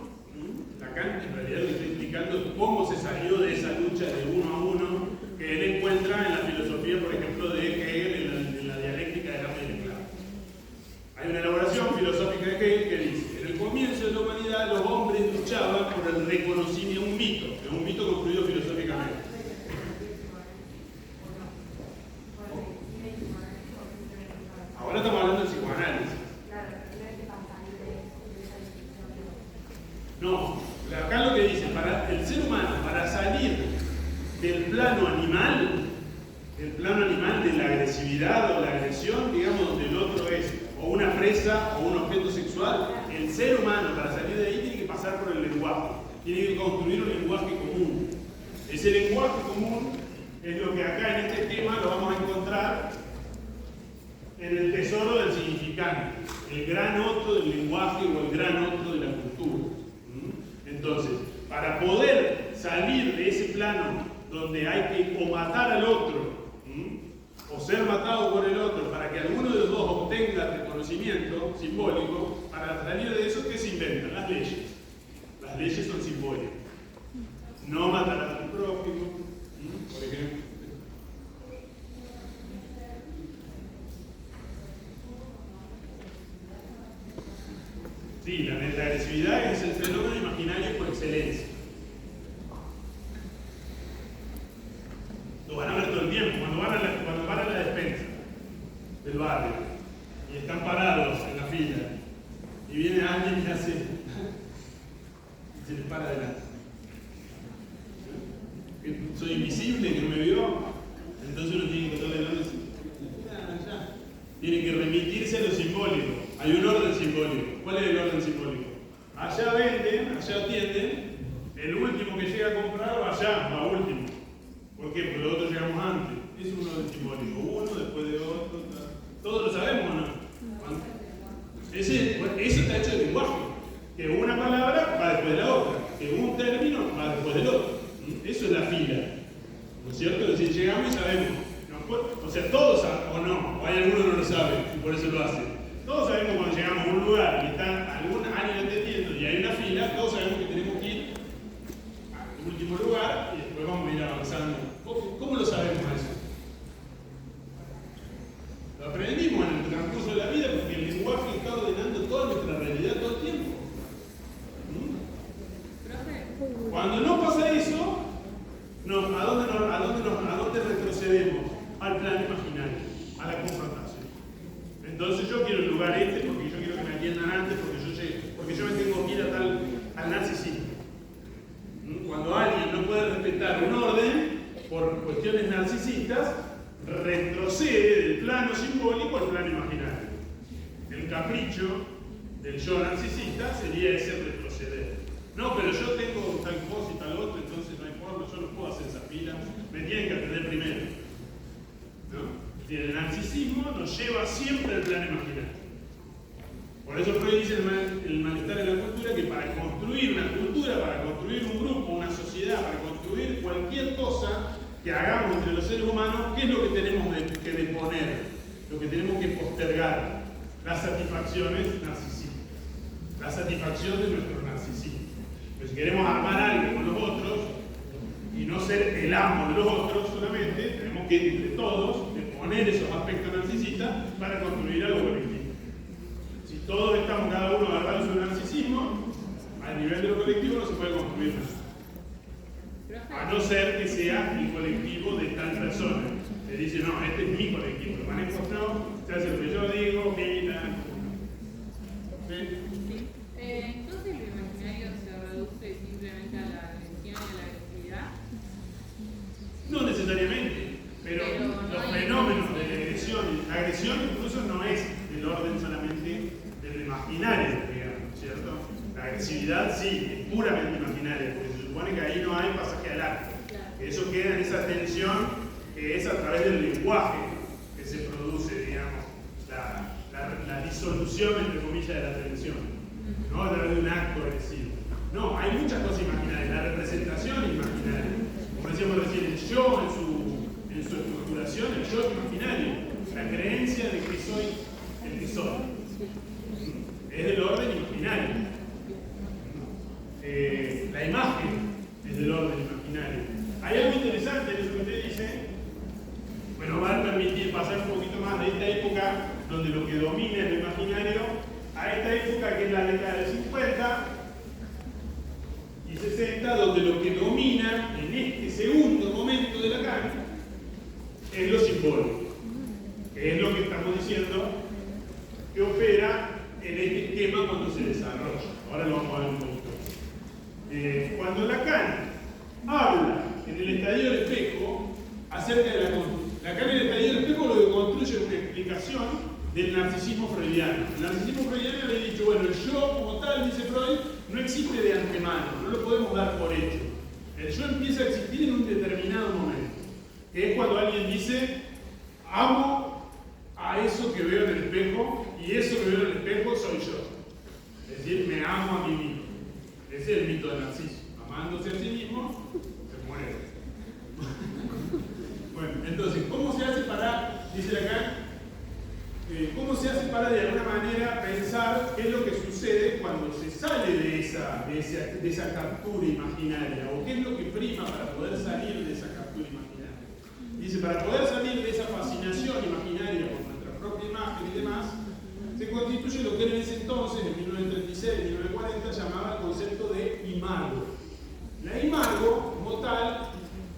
Lacan en realidad lo está explicando cómo se salió de esa lucha de uno a uno que él encuentra en la filosofía, por ejemplo, de Hegel, en la dialéctica del amo y el esclavo. Hay una elaboración filosófica de Hegel que dice: en el comienzo de la humanidad los hombres luchaban por el reconocimiento de un mito construido filosóficamente. Ahora estamos hablando del psicoanálisis. No, acá lo que dice, para el ser humano, para salir del plano animal, de la agresividad o la agresión, digamos, donde el otro es o una presa o un objeto sexual, el ser humano, para salir de ahí, tiene que pasar por el lenguaje, tiene que construir un lenguaje común. Ese lenguaje común es lo que acá en este esquema lo vamos a encontrar en el tesoro del significante, el gran otro del lenguaje o el gran otro de la cultura. Entonces, para poder salir de ese plano donde hay que o matar al otro, o ser matado por el otro, para que alguno de los dos obtenga reconocimiento simbólico, para salir de eso, ¿qué se inventan? Las leyes. Las leyes son simbólicas. No matar a tu prójimo, por ejemplo. Sí, la agresividad es el fenómeno imaginario por excelencia. Lo van a ver todo el tiempo, cuando van a la despensa del barrio y están parados en la fila y viene alguien y hace y se les para adelante. Soy invisible, que no me vio, entonces uno tiene que tratar de no decir, tiene que remitirse a lo simbólico. Hay un orden simbólico. ¿Cuál es el orden simbólico? Allá venden, allá atienden, el último que llega a comprar va allá, va último. ¿Por qué? Porque nosotros llegamos antes. Es un orden simbólico. Uno después de otro. ¿Todos lo sabemos o no? Eso está hecho de lenguaje. Que una palabra va después de la otra. Que un término va después del otro. Eso es la fila. ¿No es cierto? Es decir, llegamos y sabemos. O sea, todos saben, o no, o hay algunos que no lo saben y por eso lo hacen. Todos sabemos cuando llegamos a un lugar y está alguien atendiendo y hay una fila, todos sabemos que tenemos que ir al último lugar y después vamos a ir avanzando. ¿Cómo lo sabemos eso? Lo aprendimos en el transcurso de la vida porque el lenguaje está ordenando toda nuestra realidad todo el tiempo. Cuando no pasa eso, ¿a dónde retrocedemos? Al plano imaginario, a la confrontación. Entonces yo quiero el lugar porque yo quiero que me atiendan antes, porque yo me tengo que ir al narcisismo. Cuando alguien no puede respetar un orden por cuestiones narcisistas, retrocede del plano simbólico al plano imaginario. El capricho del yo narcisista sería ese retroceder. No, pero yo tengo tal cosa y tal otro, entonces no hay forma, yo no puedo hacer esa fila, me tienen que atender primero. ¿No? El narcisismo nos lleva siempre al plano imaginario. Por eso Freud dice en el malestar de la cultura que para construir una cultura, para construir un grupo, una sociedad, para construir cualquier cosa que hagamos entre los seres humanos, ¿qué es lo que tenemos que deponer? lo que tenemos que postergar, las satisfacciones narcisistas, la satisfacción de nuestro narcisismo. Pero si queremos armar algo con los otros y no ser el amo de los otros solamente, tenemos que entre todos poner esos aspectos narcisistas para construir algo colectivo. Si todos estamos cada uno agarrados su narcisismo, al nivel de lo colectivo no se puede construir nada. A no ser que sea el colectivo de tal persona. Le dice, no, este es mi colectivo, lo manejo yo, se hace lo que yo digo, mira. ¿Sí? Entonces lo imaginario se reduce simplemente a la agresión y a la agresividad. No necesariamente, pero los fenómenos de la agresión incluso no es del orden solamente del imaginario, digamos, ¿cierto? La agresividad sí, es puramente imaginaria, porque se supone que ahí no hay pasaje al acto. Que eso queda en esa tensión que es a través del lenguaje que se produce, digamos, la disolución, entre comillas, de la tensión, ¿no? A través de un acto agresivo. No, hay muchas cosas imaginarias, la representación es imaginaria. Como decíamos recién, el yo en su estructuración, el yo es imaginario, la creencia de que soy el que soy. Es del orden imaginario. La imagen es del orden imaginario. Hay algo interesante en eso que usted dice. Bueno, va a permitir pasar un poquito más de esta época donde lo que domina es lo imaginario a esta época que es la década del 50 y 60, donde lo que domina en este segundo momento de Lacan es lo simbólico, que es lo que estamos diciendo que opera en este esquema cuando se desarrolla. Ahora lo vamos a ver un poquito. Cuando Lacan habla en el estadio del espejo acerca de Lacan en el estadio del espejo lo que construye es una explicación del narcisismo freudiano. El narcisismo freudiano le he dicho, bueno, el yo como tal, dice Freud, no existe de antemano, no lo podemos dar por hecho. El yo empieza a existir en un determinado momento, que es cuando alguien dice, amo a eso que veo en el espejo, y eso que veo en el espejo soy yo. Es decir, me amo a mí mismo. Ese es el mito de Narciso. Amándose a sí mismo, se muere. Bueno, entonces, ¿cómo se hace para, dice Lacan, cómo se hace para de alguna manera pensar qué es lo que sucede cuando se sale de esa captura imaginaria? ¿O qué es lo que prima para poder salir de esa captura imaginaria? Dice, para poder salir de esa fascinación imaginaria por nuestra propia imagen y demás, se constituye lo que en ese entonces, en 1936, 1940, llamaba el concepto de imago. La imago, como tal,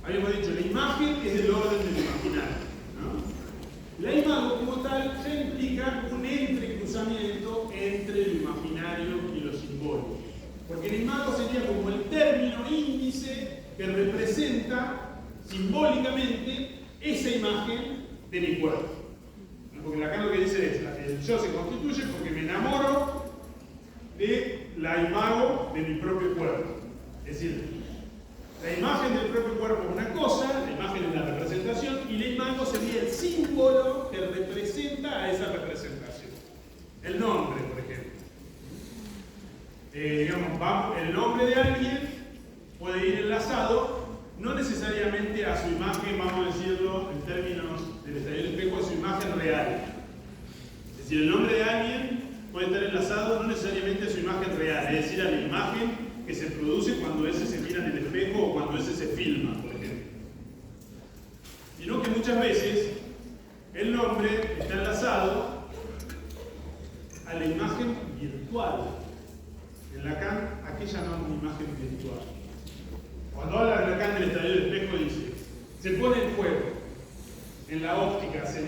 habíamos dicho, la imagen es el orden del imaginario, ¿no? La imago, como tal, ya implica un entrecruzamiento entre lo imaginario y lo simbólico. Porque el imago sería como el término índice que representa simbólicamente esa imagen de mi cuerpo. Porque Lacan lo que dice es, el yo se constituye porque me enamoro de la imago de mi propio cuerpo. Es decir, la imagen del propio cuerpo es una cosa, la imagen es la representación, y la imago sería el símbolo que representa a esa representación. El nombre, por ejemplo. Digamos, el nombre de alguien puede ir enlazado, no necesariamente a su imagen, vamos a decirlo en términos del estadio del espejo, a su imagen real. Es decir, el nombre de alguien puede estar enlazado no necesariamente a su imagen real, es decir, a la imagen que se produce cuando ese se mira en el espejo o cuando ese se filma, por ejemplo. Sino que muchas veces el nombre está enlazado a la imagen virtual. En Lacan, ¿a qué llamamos imagen virtual? Cuando habla de Lacan del estadio del espejo dice, se pone en juego, en la óptica se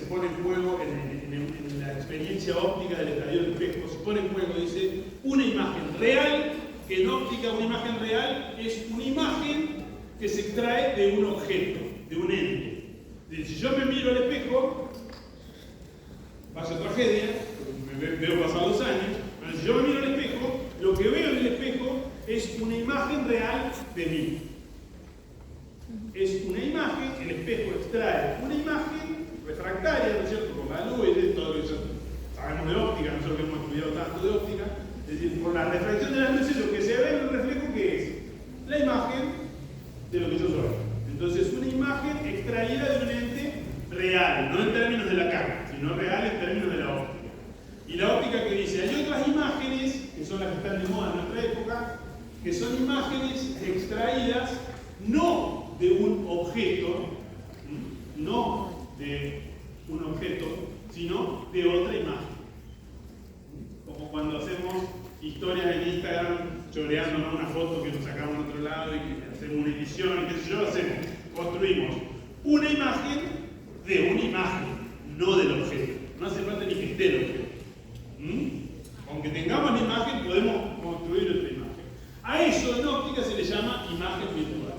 pone en juego, en la experiencia óptica del estadio del espejo, se pone en juego, dice, una imagen real, que en óptica una imagen real es una imagen que se extrae de un objeto, de un ente. Es decir, si yo me miro al espejo, vaya tragedia, me veo pasar los años, pero si yo me miro al espejo, lo que veo en el espejo es una imagen real de mí. Es una imagen, el espejo extrae una imagen refractaria, ¿no es cierto? Por la luz, de todo lo que sabemos de óptica, nosotros que hemos estudiado tanto de óptica, es decir, por la refracción de las luces, lo que se ve en el reflejo, ¿qué es? La imagen de lo que yo soy. Entonces, una imagen extraída de un ente real, no en términos de Lacan. son las que están de moda en nuestra época, que son imágenes extraídas no de un objeto, sino de otra imagen. Como cuando hacemos historias en Instagram choreándonos una foto que nos sacamos en otro lado y que hacemos una edición y qué sé yo, construimos una imagen de una imagen, no del objeto. No hace falta ni que esté el objeto. Aunque tengamos la imagen, podemos construir otra imagen. A eso en óptica se le llama imagen virtual.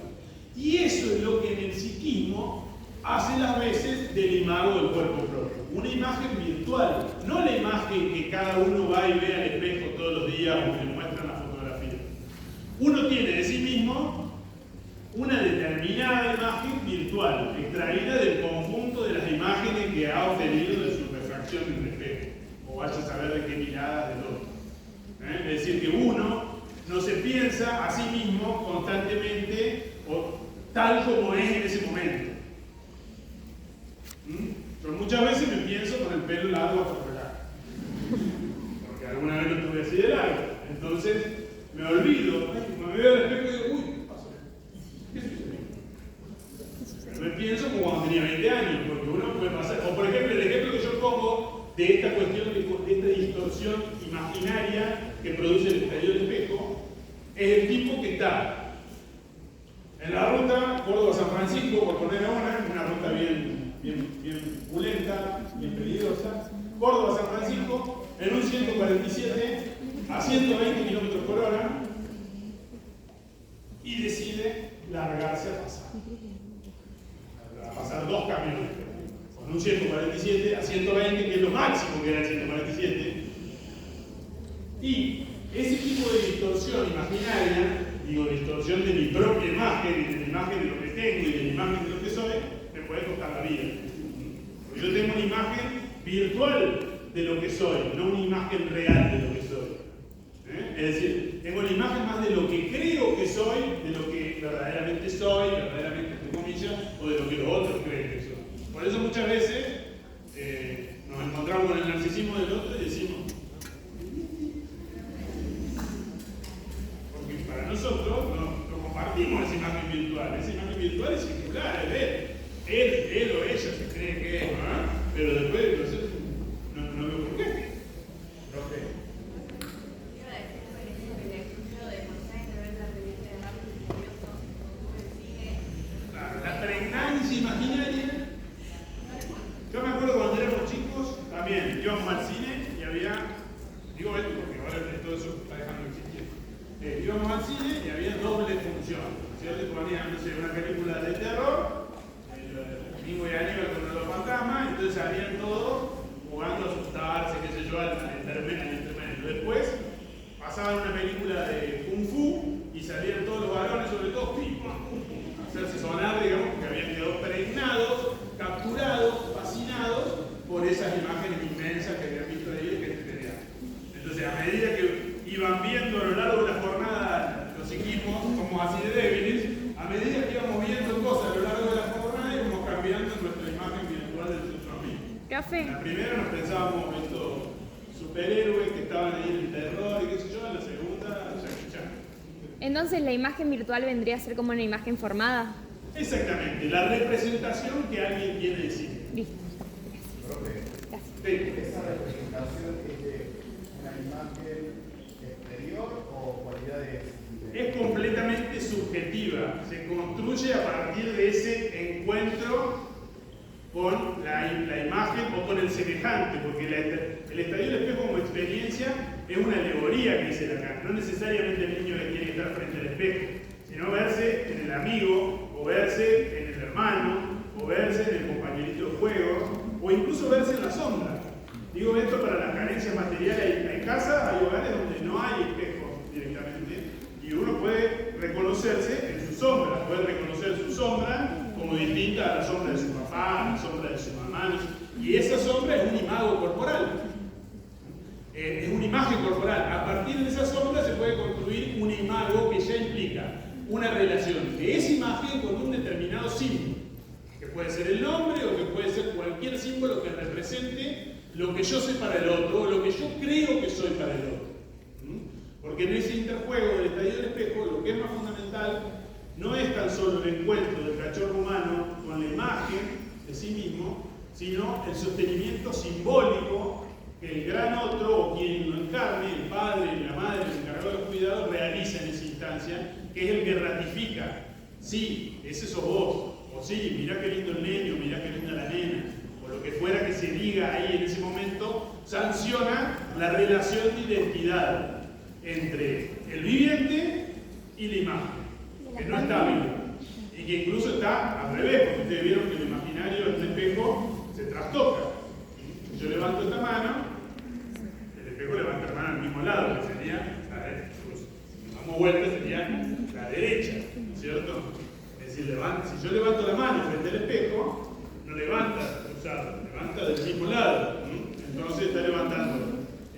Y eso es lo que en el psiquismo hace las veces del imago del cuerpo propio. Una imagen virtual, no la imagen que cada uno va y ve al espejo todos los días o que le muestran la fotografía. Uno tiene de sí mismo una determinada imagen virtual, extraída del conjunto de las imágenes que ha obtenido de su refracción en el espejo, o vaya a saber de qué miradas del otro. Es decir, que uno no se piensa a sí mismo constantemente o tal como es en ese momento. Yo muchas veces me pienso con el pelo largo hasta por acá, porque alguna vez lo tuve así de largo. Entonces me olvido, me veo al espejo y digo, uy, ¿qué pasó? ¿Qué sucedió? Pero me pienso como cuando tenía 20 años, porque uno puede pasar. O por ejemplo, el ejemplo que yo pongo de esta cuestión, de esta distorsión imaginaria que produce el estallido del espejo, es el tipo que está en la ruta Córdoba-San Francisco, por poner una ruta bien pulenta, bien peligrosa. Córdoba-San Francisco, en un 147 a 120 km por hora, y decide largarse a pasar dos camiones, con un 147 a 120, que es lo máximo que era el 147, y ese tipo de distorsión imaginaria, digo, distorsión de mi propia imagen y de la imagen de lo que tengo y de la imagen de lo que soy, me puede costar la vida. Porque yo tengo una imagen virtual de lo que soy, no una imagen real de lo que soy. Es decir, tengo la imagen más de lo que creo que soy, de lo que verdaderamente soy, verdaderamente entre comillas, o de lo que los otros creen que soy. Por eso muchas veces nos encontramos con el narcisismo del otro y decimos, porque para nosotros no compartimos esa imagen virtual. Esa imagen virtual es circular, es él o ella se cree que es, ¿no? Pero después no veo por qué. La pregnancia imaginaria. Yo me acuerdo cuando éramos chicos, también íbamos al cine y había, digo esto porque ahora todo eso está dejando de existir. Íbamos al cine y había doble función. ¿Cierto? Ponían, no sé, una película de terror, el Mingo y Aníbal contra los fantasmas, entonces salían todos jugando a asustarse, qué sé yo, al intermedio. Después pasaban una película de Kung Fu y salían todos los varones, sobre todo, pim, pam, pum, pum, a hacerse sonar, digamos, porque habían quedado pregnados, capturados, fascinados por esas imágenes inmensas que habían visto ahí de gente peleando. Entonces, a medida que iban viendo a lo largo de la jornada los equipos, como así de débiles, a medida que íbamos viendo cosas a lo largo de la jornada, íbamos cambiando nuestra imagen virtual de nuestro amigo. Café. En la primera nos pensábamos estos superhéroes que estaban ahí en el terror y qué sé yo, en la segunda, Jackie Chan. Entonces, ¿la imagen virtual vendría a ser como una imagen formada? Exactamente, la representación que alguien quiere decir. Listo. Profe, Sí. ¿esa representación es de una imagen exterior o cualidades? Es completamente subjetiva, se construye a partir de ese encuentro con la imagen o con el semejante, porque el estadio del espejo como experiencia es una alegoría que dice Lacan, no necesariamente el niño que tiene que estar frente al espejo, sino verse en el amigo, o verse en el hermano, o verse en el compañerito de juego, o incluso verse en la sombra. Digo esto para las carencias materiales. Hay casas, hay hogares donde no hay espejos directamente, y uno puede reconocerse en su sombra, puede reconocer su sombra como distinta a la sombra de su papá, a la sombra de su mamá, y esa sombra es un imago corporal. Es una imagen corporal. A partir de esa sombra se puede construir un imago que ya implica una relación de esa imagen con un determinado símbolo, que puede ser el nombre o que puede ser cualquier símbolo que represente lo que yo soy para el otro o lo que yo creo que soy para el otro. Porque en ese interjuego del estadio del espejo, lo que es más fundamental no es tan solo el encuentro del cachorro humano con la imagen de sí mismo, sino el sostenimiento simbólico que el gran otro, o quien lo encarne, el padre, la madre, el encargado de los cuidados, realiza en esa instancia, que es el que ratifica. Sí, ese sos vos. O sí, mirá qué lindo el niño, mirá qué linda la nena. O lo que fuera que se diga ahí en ese momento, sanciona la relación de identidad entre el viviente y la imagen, que no está viva. Y que incluso está al revés, porque ustedes vieron que el imaginario del espejo se trastoca. Si yo levanto esta mano, el espejo levanta la mano al mismo lado, que sería la derecha. Si damos vuelta sería la derecha, ¿no es cierto? Es decir, si yo levanto la mano frente al espejo, no levanta cruzado, levanta del mismo lado. Entonces está levantando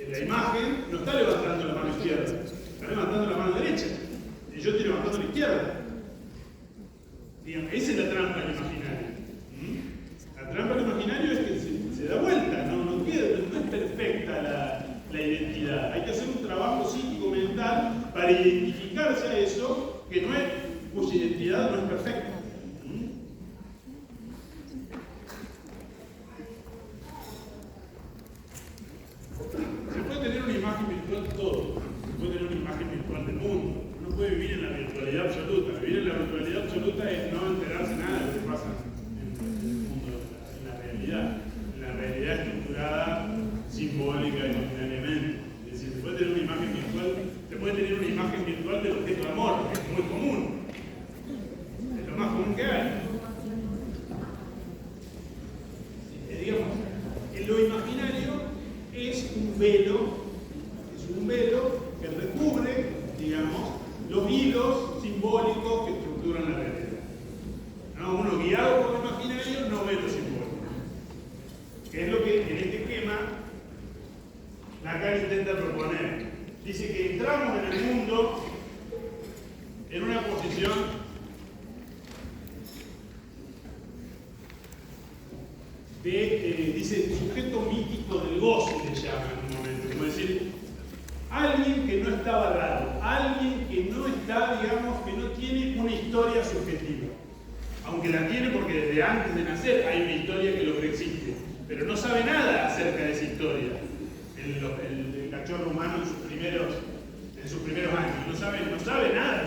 la imagen, no está levantando la mano izquierda, está levantando la mano derecha. Y yo estoy levantando la izquierda. Digamos, esa es la trampa del imaginario. La trampa del imaginario es que se da vuelta, no es perfecta la identidad. Hay que hacer un trabajo psíquico-mental para identificarse a eso que no es, cuya identidad no es perfecta. Se puede tener una imagen virtual de todo, se puede tener una imagen virtual del mundo. Uno puede vivir en la virtualidad absoluta. Vivir en la virtualidad absoluta es no enterarse nada de lo que pasa en el mundo, en la realidad. En la realidad estructurada, simbólica y imaginariamente. Es decir, se puede tener una imagen virtual, se puede tener una imagen virtual del objeto de amor, que es muy común. Es lo más común que hay. Digamos, en lo imaginario es un velo que recubre, digamos, los hilos simbólicos que estructuran la realidad. ¿No? Uno guiado por lo imaginario no ve lo simbólico. Que es lo que en este esquema Lacan intenta proponer. Dice que entramos en el mundo en una posición dice, sujeto mítico del goce, le llama en un momento. Como decir, alguien que no está barrado, alguien que no está, digamos, que no tiene una historia subjetiva. Aunque la tiene porque desde antes de nacer hay una historia que lo preexiste, pero no sabe nada acerca de esa historia. El cachorro humano en sus primeros años, no sabe nada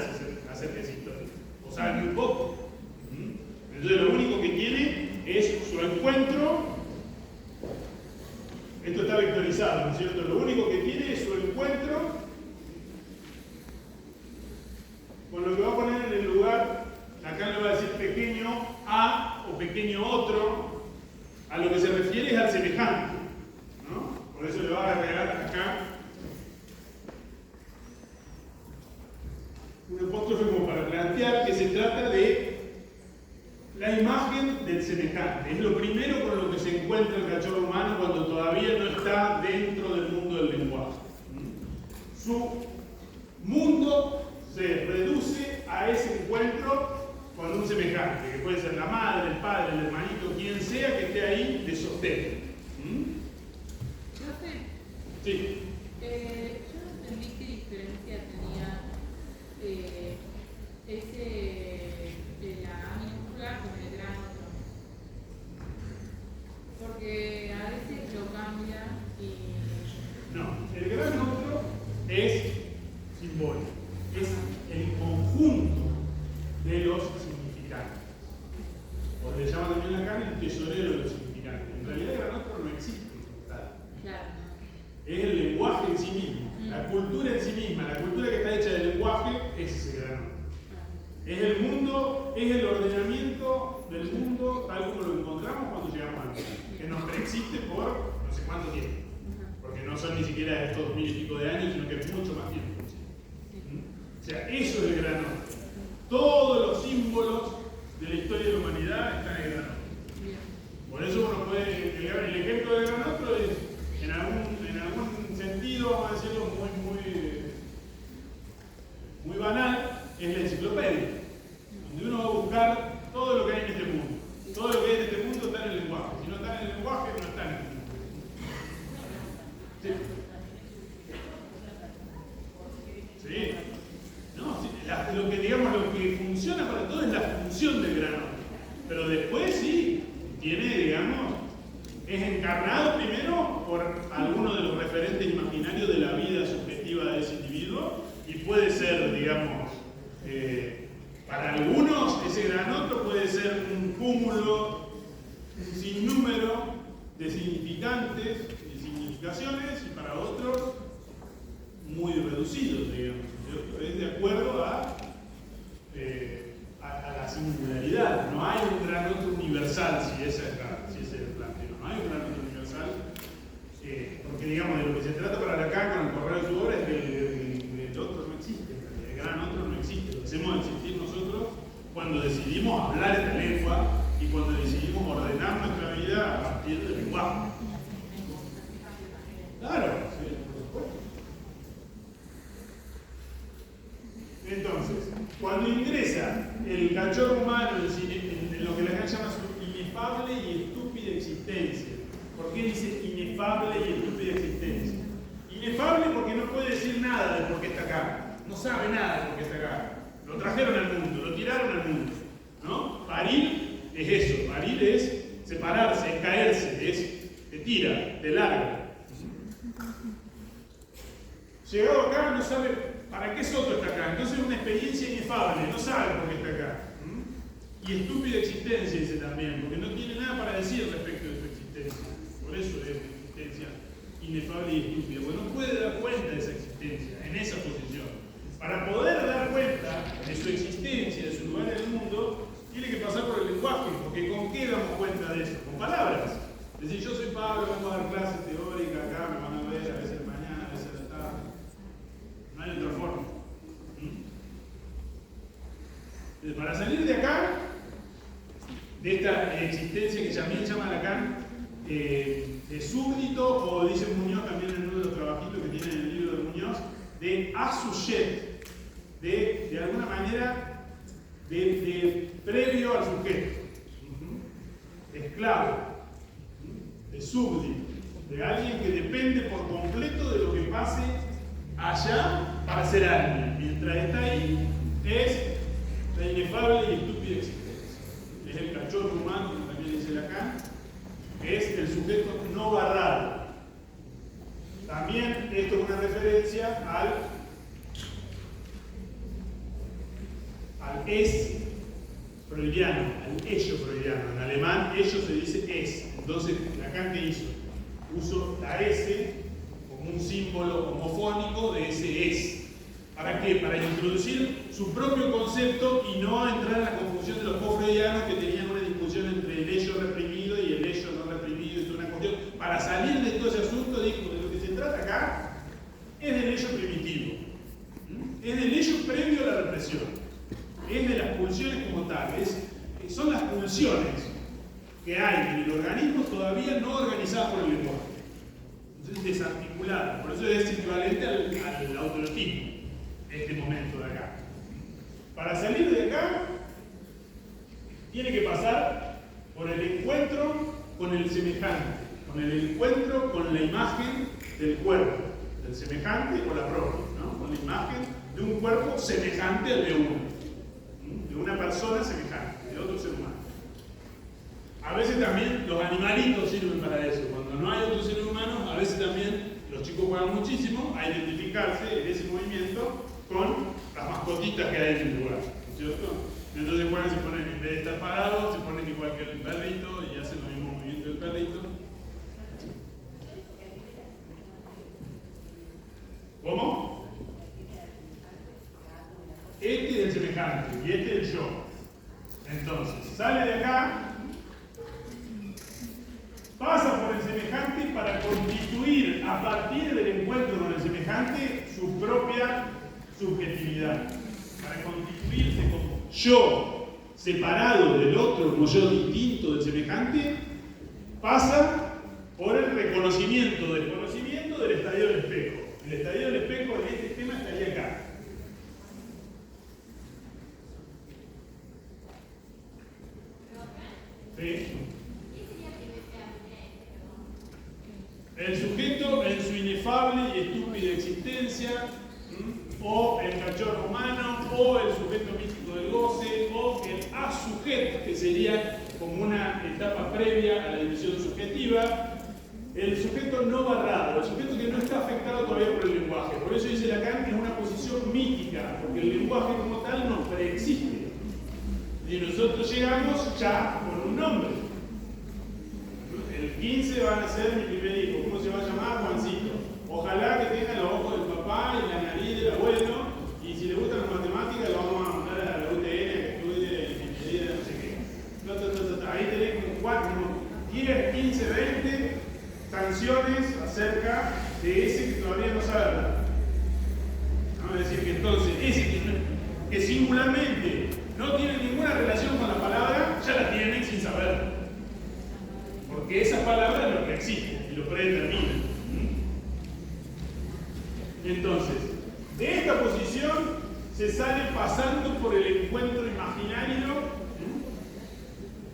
acerca de esa historia, o sabe muy poco. Entonces lo único que tiene es su encuentro. Esto está vectorizado, ¿no es cierto? Lo único que tiene es su encuentro con lo que va a poner en el lugar, acá le va a decir pequeño a o pequeño otro, a lo que se refiere es al semejante, ¿no? Por eso le va a agregar acá un apóstrofe como para plantear que se trata de la imagen del semejante. Es lo primero con lo que se encuentra el cachorro humano cuando todavía no está dentro del mundo del lenguaje. Su mundo se reduce a ese encuentro con un semejante, que puede ser la madre, el padre, el hermanito, quien sea que esté ahí de sostén. Profe, Sí. yo no entendí qué diferencia tenía la A minúscula con el gran otro. Porque a veces lo cambia y... No, el gran otro es simbólico, es el conjunto de los significantes. O le llama también Lacan el tesorero de los significantes. En realidad el gran otro no existe como tal. Claro. Es el lenguaje en sí mismo, la cultura en sí misma, la cultura que está hecha de lenguaje es ese gran otro. Es el mundo, es el ordenamiento del mundo tal como lo encontramos cuando llegamos al mundo, que nos preexiste por no sé cuánto tiempo, porque no son ni siquiera estos 2000 y pico de años, sino que es mucho más tiempo. O sea, eso es el gran otro. Todos los símbolos de la historia de la humanidad están en el gran otro. Por eso uno puede, el ejemplo del gran otro es, en algún sentido, vamos a decirlo muy banal, es la enciclopedia, donde uno va a buscar todo lo que hay en este mundo. Todo lo que hay en este mundo está en el lenguaje. Si no está en el lenguaje, no está en el mundo. Sí. lo que digamos, lo que funciona para todo es la función del gran otro. Pero después sí, tiene, digamos, es encarnado primero por alguno de los referentes imaginarios de la vida subjetiva de ese individuo y puede ser, digamos, para algunos ese gran otro puede ser un cúmulo, un sinnúmero de significantes y significaciones y para otros muy reducidos, digamos. Es de acuerdo a la singularidad. No hay un gran otro universal, si ese es el planteo. No hay un gran otro universal, porque digamos, de lo que se trata para Lacan con el correo de su obra es que el otro no existe, el gran otro no existe. Lo hacemos existir nosotros cuando decidimos hablar esta lengua y cuando decidimos ordenar nuestra vida a partir del lenguaje. Claro, sí, por supuesto. Entonces, cuando ingresa el cachorro humano en lo que Lacan llama su inefable y estúpida existencia. ¿Por qué dice inefable y estúpida existencia? Inefable porque no puede decir nada de por qué está acá. No sabe nada de por qué está acá. Lo trajeron al mundo, lo tiraron al mundo. ¿No? Parir es eso. Parir es separarse, es caerse, te tira, te larga. Llegado acá no sabe para qué Soto está acá. Entonces es una experiencia inefable, no sabe por qué está acá. Y estúpida existencia dice también, porque no tiene nada para decir respecto de su existencia. Por eso es una existencia inefable y estúpida, porque no puede dar cuenta de esa existencia, en esa posición. Para poder dar cuenta de su existencia, de su lugar en el mundo, tiene que pasar por el lenguaje, porque ¿con qué damos cuenta de eso? Con palabras. Es decir, yo soy Pablo, vamos a dar clases teóricas acá, me van a ver a veces mañana, a veces a la tarde. No hay otra forma. Para salir de acá, de esta existencia que también llama Lacan de súbdito, o dice Muñoz también en uno de los trabajitos que tiene en el libro de Muñoz, de asujet, de alguna manera, de previo al sujeto, esclavo, de súbdito, de alguien que depende por completo de lo que pase allá para ser alguien. Mientras está ahí, es la inefable y estúpida existencia. Es el cachorro humano, como también dice Lacan, es el sujeto no barrado. También esto es una referencia al es freudiano, al ello freudiano. En alemán, ello se dice es. Entonces, Lacan, ¿qué hizo? Puso la S como un símbolo homofónico de ese es. ¿Para qué? Para introducir su propio concepto y no entrar en la confusión de los post-freudianos que tenían una discusión entre el ello reprimido y el ello no reprimido y toda una cuestión. Para salir de todo ese asunto, dijo, de lo que se trata acá es del ello primitivo. Es del ello previo a la represión. Es de las pulsiones como tales. Son las pulsiones que hay en el organismo todavía no organizadas por el lenguaje. Entonces desarticuladas. Por eso es equivalente al autologismo, este momento de acá. Para salir de acá, tiene que pasar por el encuentro con el semejante, con el encuentro con la imagen del cuerpo, del semejante o la propia, ¿no? Con la imagen de un cuerpo semejante al de uno, de una persona semejante, de otro ser humano. A veces también los animalitos sirven para eso. Cuando no hay otros seres humanos, a veces también los chicos juegan muchísimo a identificarse en ese movimiento con las mascotitas que hay en el lugar, ¿no es cierto? Entonces juegan, se ponen, en vez de estar parados, se ponen igual que el perrito y hacen los mismos movimientos del perrito. ¿Cómo? Este es el semejante y este es el yo. Entonces, sale de acá, pasa por el semejante para constituir a partir del encuentro con el semejante su propia subjetividad, para constituirse como yo separado del otro, como yo distinto del semejante, pasa por el reconocimiento del conocimiento del estadio del espejo. El estadio del espejo en este tema estaría acá. ¿Sí? El sujeto en su inefable y estúpida existencia, o el cachorro humano, o el sujeto místico del goce, o el asujeto, que sería como una etapa previa a la división subjetiva, el sujeto no barrado, el sujeto que no está afectado todavía por el lenguaje. Por eso dice Lacan que es una posición mítica, porque el lenguaje como tal no preexiste. Y nosotros llegamos ya con un nombre. El 15 van a ser mi primer hijo. ¿Cómo se va a llamar? Juancito. Ojalá que tenga los ojos del papá y la nariz del abuelo. Y si le gustan las matemáticas, lo vamos a mandar a la UTN que estudie ingeniería de no sé qué. Ahí tenés como 10, 15, 20 canciones acerca de ese que todavía no sabe hablar. Vamos a decir que entonces, ese que singularmente no tiene ninguna relación con la palabra, ya la tienen sin saber. Porque esa palabra es lo que existe y lo predetermina. Entonces, de esta posición se sale pasando por el encuentro imaginario.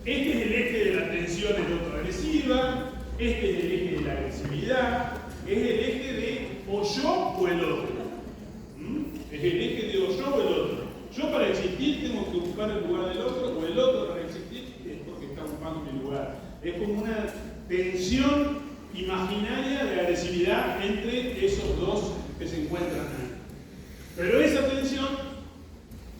Este es el eje de la tensión autoagresiva, este es el eje de la agresividad, es el eje de o yo o el otro. Es el eje de o yo o el otro. Yo para existir tengo que ocupar el lugar del otro, o el otro para existir es porque está ocupando mi lugar. Es como una tensión imaginaria de agresividad entre esos dos que se encuentran ahí. Pero esa tensión,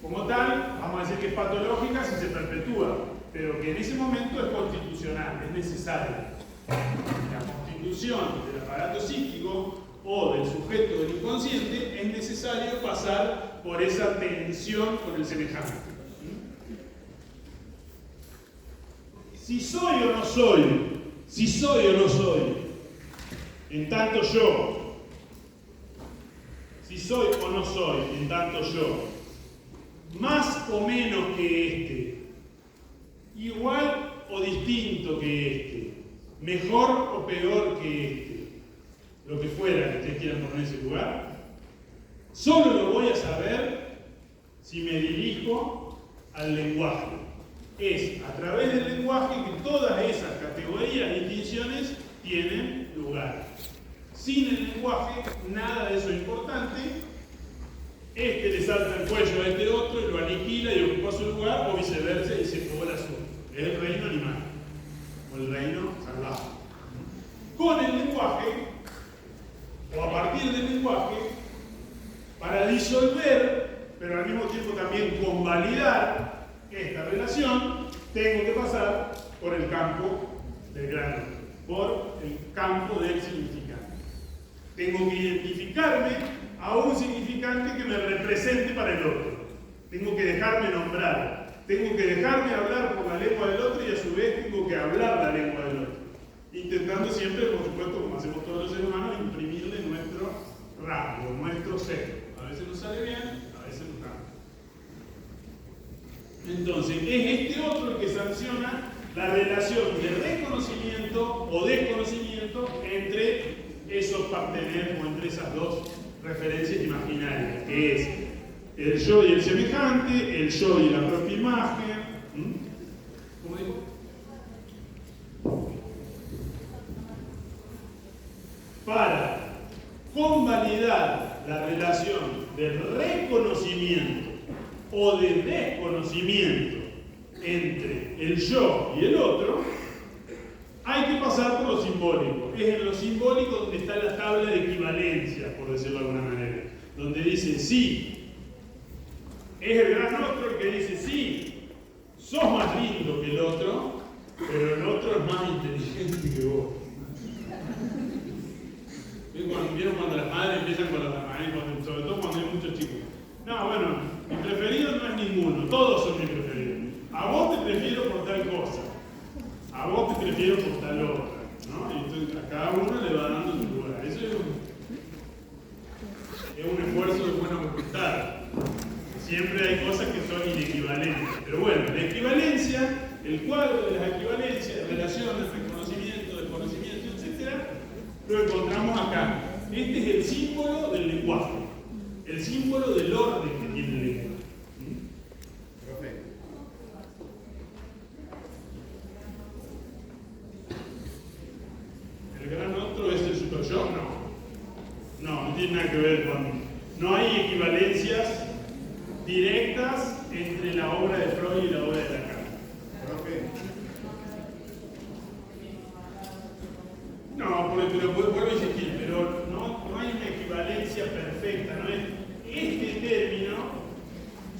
como tal, vamos a decir que es patológica si se perpetúa, pero que en ese momento es constitucional, es necesaria. La constitución del aparato psíquico o del sujeto del inconsciente es necesario pasar por esa tensión con el semejante. Si soy o no soy, si soy o no soy, en tanto yo, si soy o no soy, en tanto yo, más o menos que este, igual o distinto que este, mejor o peor que este, lo que fuera que ustedes quieran poner en ese lugar, solo lo voy a saber si me dirijo al lenguaje. Es a través del lenguaje que todas esas categorías y distinciones tienen lugar. Sin el lenguaje, nada de eso es importante. Este le salta el cuello a este otro y lo aniquila y ocupa su lugar, o viceversa, y se acabó el asunto. Es el reino animal, o el reino salvaje. Con el lenguaje, o a partir del lenguaje, para disolver, pero al mismo tiempo también convalidar esta relación, tengo que pasar por el campo del grano, por el campo del significante. Tengo que identificarme a un significante que me represente para el otro. Tengo que dejarme nombrar. Tengo que dejarme hablar por la lengua del otro y a su vez tengo que hablar la lengua del otro. Intentando siempre, por supuesto, como hacemos todos los seres humanos, imprimirle nuestro rasgo, nuestro ser. A veces nos sale bien, a veces no tanto. Entonces, es este otro el que sanciona la relación de reconocimiento o desconocimiento entre esos parteneres o entre esas dos referencias imaginarias, que es el yo y el semejante, el yo y la propia imagen. ¿Cómo digo? Para convalidar la relación del reconocimiento o de desconocimiento entre el yo y el otro, hay que pasar por lo simbólico. Es en lo simbólico donde está la tabla de equivalencia, por decirlo de alguna manera, donde dice sí, es el gran otro el que dice sí, sos más lindo que el otro, pero el otro es más inteligente que vos. ¿Vieron cuando las madres empiezan con los hermanos, sobre todo cuando hay muchos chicos? No, bueno, mi preferido no es ninguno, todos son mis preferidos. A vos te prefiero por tal cosa, a vos te prefiero por tal otra, ¿no? Y entonces a cada uno le va dando su lugar. Eso es un esfuerzo de buena voluntad. Siempre hay cosas que son inequivalentes. Pero bueno, la equivalencia, el cuadro de las equivalencias, relaciones, reconocimiento, desconocimiento, etc., lo encontramos acá. Este es el símbolo del lenguaje, el símbolo del orden que tiene el lenguaje. ¿El gran otro es el super yo? No. No tiene nada que ver con... No hay equivalencias directas entre la obra de Freud y la obra de Lacan. Profe, No, pero vuelvo a insistir, pero no hay una equivalencia perfecta, no es. Este término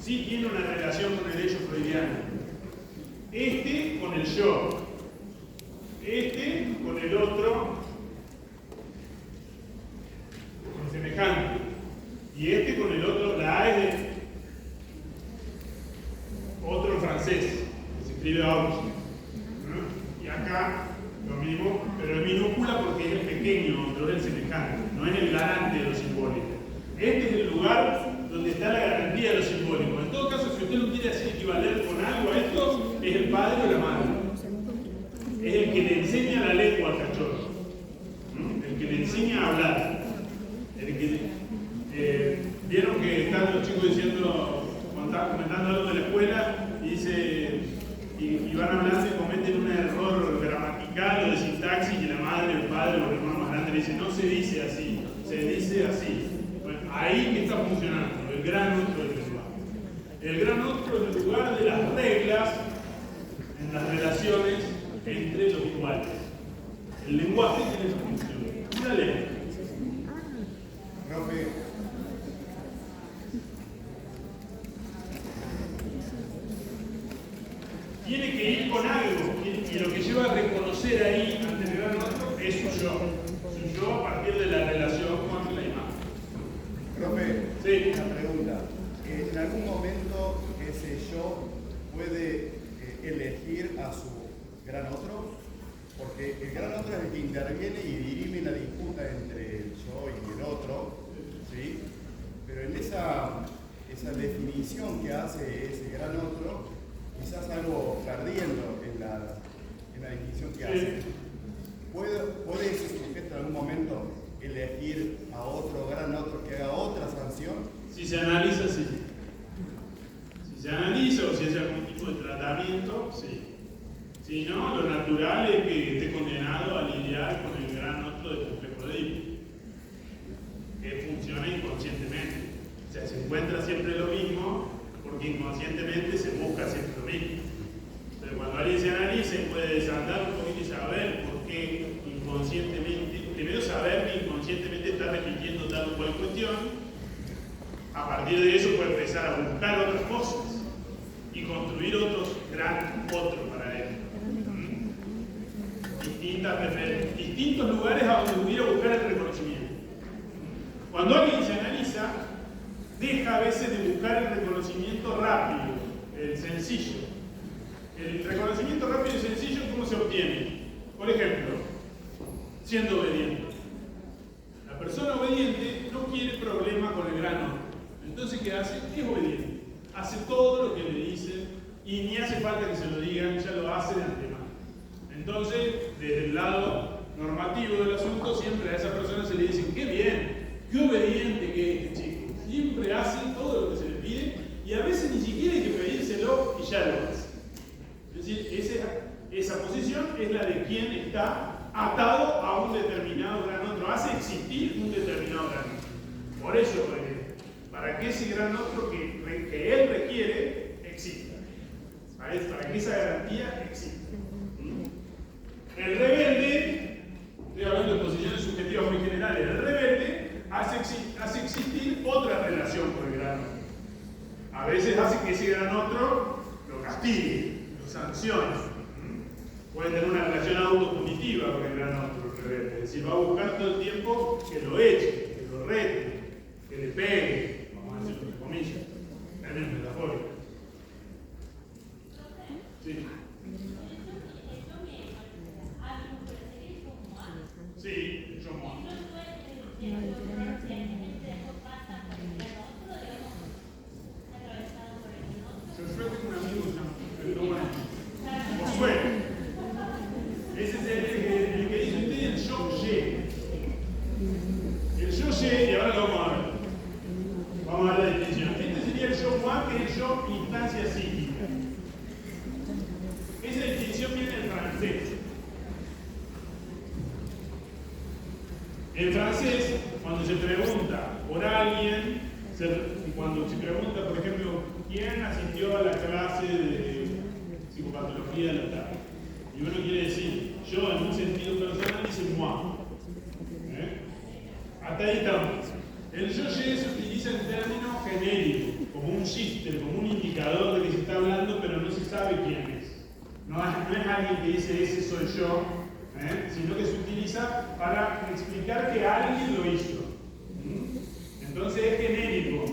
sí tiene una relación con el hecho freudiano. Este con el yo. Este con el otro, con semejante. Y este con el otro, la A es de otro francés, que se escribe Auge. ¿No? Y acá lo mismo, pero es minúscula porque es el pequeño otro, es el semejante, no es el garante de lo simbólico. Este es el lugar donde está la garantía de lo simbólico. En todo caso, si usted lo quiere hacer equivaler con algo a esto, es el padre o la madre. Es el que le enseña la lengua al cachorro. ¿No? El que le enseña a hablar. Vieron que están los chicos comentando algo de la escuela y dice, y van hablando y cometen un error gramatical o de sintaxis y la madre, el padre o el hermano más grande le dice, no se dice así, se dice así. Bueno, ahí que está funcionando el gran otro del lenguaje. El gran otro es el lugar de las reglas en las relaciones entre los iguales. El lenguaje tiene esa función. Una ley. profe, Tiene que ir con algo, y lo que lleva a reconocer ahí ante el gran otro es su yo a partir de la relación con la imagen. profe, Sí. una pregunta. ¿En algún momento ese yo puede elegir a su gran otro? Porque el gran otro es el que interviene y dirime la disputa entre el yo y el otro, ¿sí? Pero en esa definición que hace ese gran otro, quizás algo perdiendo en la definición que hace. ¿Puede ese sujeto en algún momento elegir a otro gran otro que haga otra sanción? Si se analiza, sí. Si se analiza o si hace algún tipo de tratamiento, sí. Si no, lo natural es que esté condenado a lidiar con el gran otro de complejo de Edipo, que funciona inconscientemente. O sea, se encuentra siempre lo mismo porque inconscientemente se busca siempre lo mismo. Pero cuando alguien se analiza y puede desandar un poquito y saber por qué inconscientemente, primero saber que inconscientemente está repitiendo tal o cual cuestión, a partir de eso puede empezar a buscar otras cosas y construir otro para él. Distintos lugares a donde pudiera buscar el reconocimiento. Cuando alguien se analiza, deja a veces de buscar el reconocimiento rápido, el sencillo. El reconocimiento rápido y sencillo, ¿cómo se obtiene? Por ejemplo, siendo obediente. La persona obediente no quiere problema con el gran otro. Entonces, ¿qué hace? Es obediente. Hace todo lo que le dicen y ni hace falta que se lo digan, ya lo hace de antemano. Entonces, desde el lado normativo del asunto, siempre a esa persona se le dice, qué bien, qué obediente que es este chico. Siempre hace todo lo que se le pide y a veces ni siquiera hay que pedírselo y ya lo hace. Es decir, esa posición es la de quien está atado a un determinado gran otro, hace existir un determinado gran otro. Por eso, para que ese gran otro que él requiere exista. Para que esa garantía exista. El rebelde, estoy hablando de posiciones subjetivas muy generales, el rebelde hace existir otra relación con el gran otro. A veces hace que ese gran otro lo castigue, lo sancione. Puede tener una relación autopunitiva con el gran otro, el rebelde. Es decir, va a buscar todo el tiempo que lo eche, que lo rete, que le pegue, vamos a decirlo entre comillas, en metafórica. Sí. Sí, yo mo. Yo tengo un amigo que se llama Josué. Ese es el que dice usted el yo-ye. El yo-ye, y ahora lo vamos a ver. Vamos a ver la definición. Este sería el yo-moi, que es el yo instancia psíquica. Esa definición viene del francés. En francés, cuando se pregunta por alguien, cuando se pregunta, por ejemplo, ¿quién asistió a la clase de psicopatología de la tarde? Y uno quiere decir, yo en un sentido personal dice moi. Hasta ahí estamos. El yo-ye se utiliza en términos genéricos, como un shifter, como un indicador de que se está hablando, pero no se sabe quién es. No es alguien que dice ese soy yo, sino que se utiliza para explicar que alguien lo hizo. Entonces es genérico.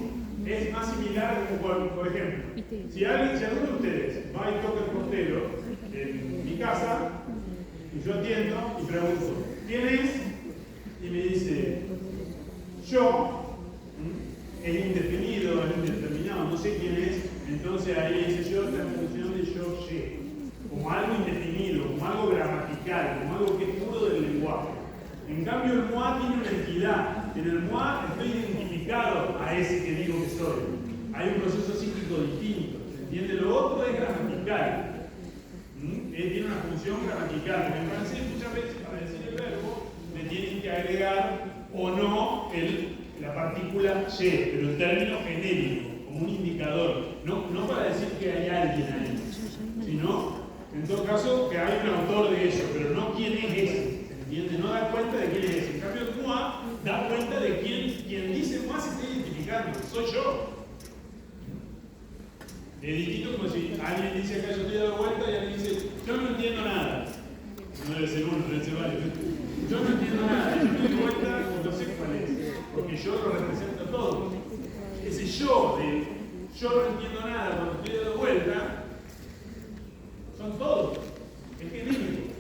Es más similar, como por ejemplo, si alguno de ustedes va y toca el portero en mi casa, y yo atiendo y pregunto, ¿quién es? Y me dice, yo, es indefinido, es indeterminado, no sé quién es, entonces ahí dice yo, está en función de yo-ye, como algo indefinido, como algo gramatical, como algo que es puro del lenguaje. En cambio, el moi tiene una entidad. En el moi estoy identificado a ese que digo que soy. Hay un proceso psíquico distinto. ¿Se entiende? Lo otro es gramatical. Tiene una función gramatical. En francés, muchas veces, para decir el verbo, le tienen que agregar o no la partícula ye, pero el término genérico, como un indicador. No para decir que hay alguien ahí, sino, en todo caso, que hay un autor de eso, pero no quién es ese. ¿Entiende? No da cuenta de quién es ese. En cambio, el moi da cuenta de quien dice moi se está identificando. Soy yo. Es distinto como si alguien dice acá yo estoy dando vuelta y alguien dice yo no entiendo nada. No debe ser uno, debe ser varios. Yo no entiendo nada. Yo me doy vuelta y no sé cuál es. Porque yo lo represento todo. Ese yo de yo no entiendo nada cuando estoy dando vuelta son todos. Es genérico.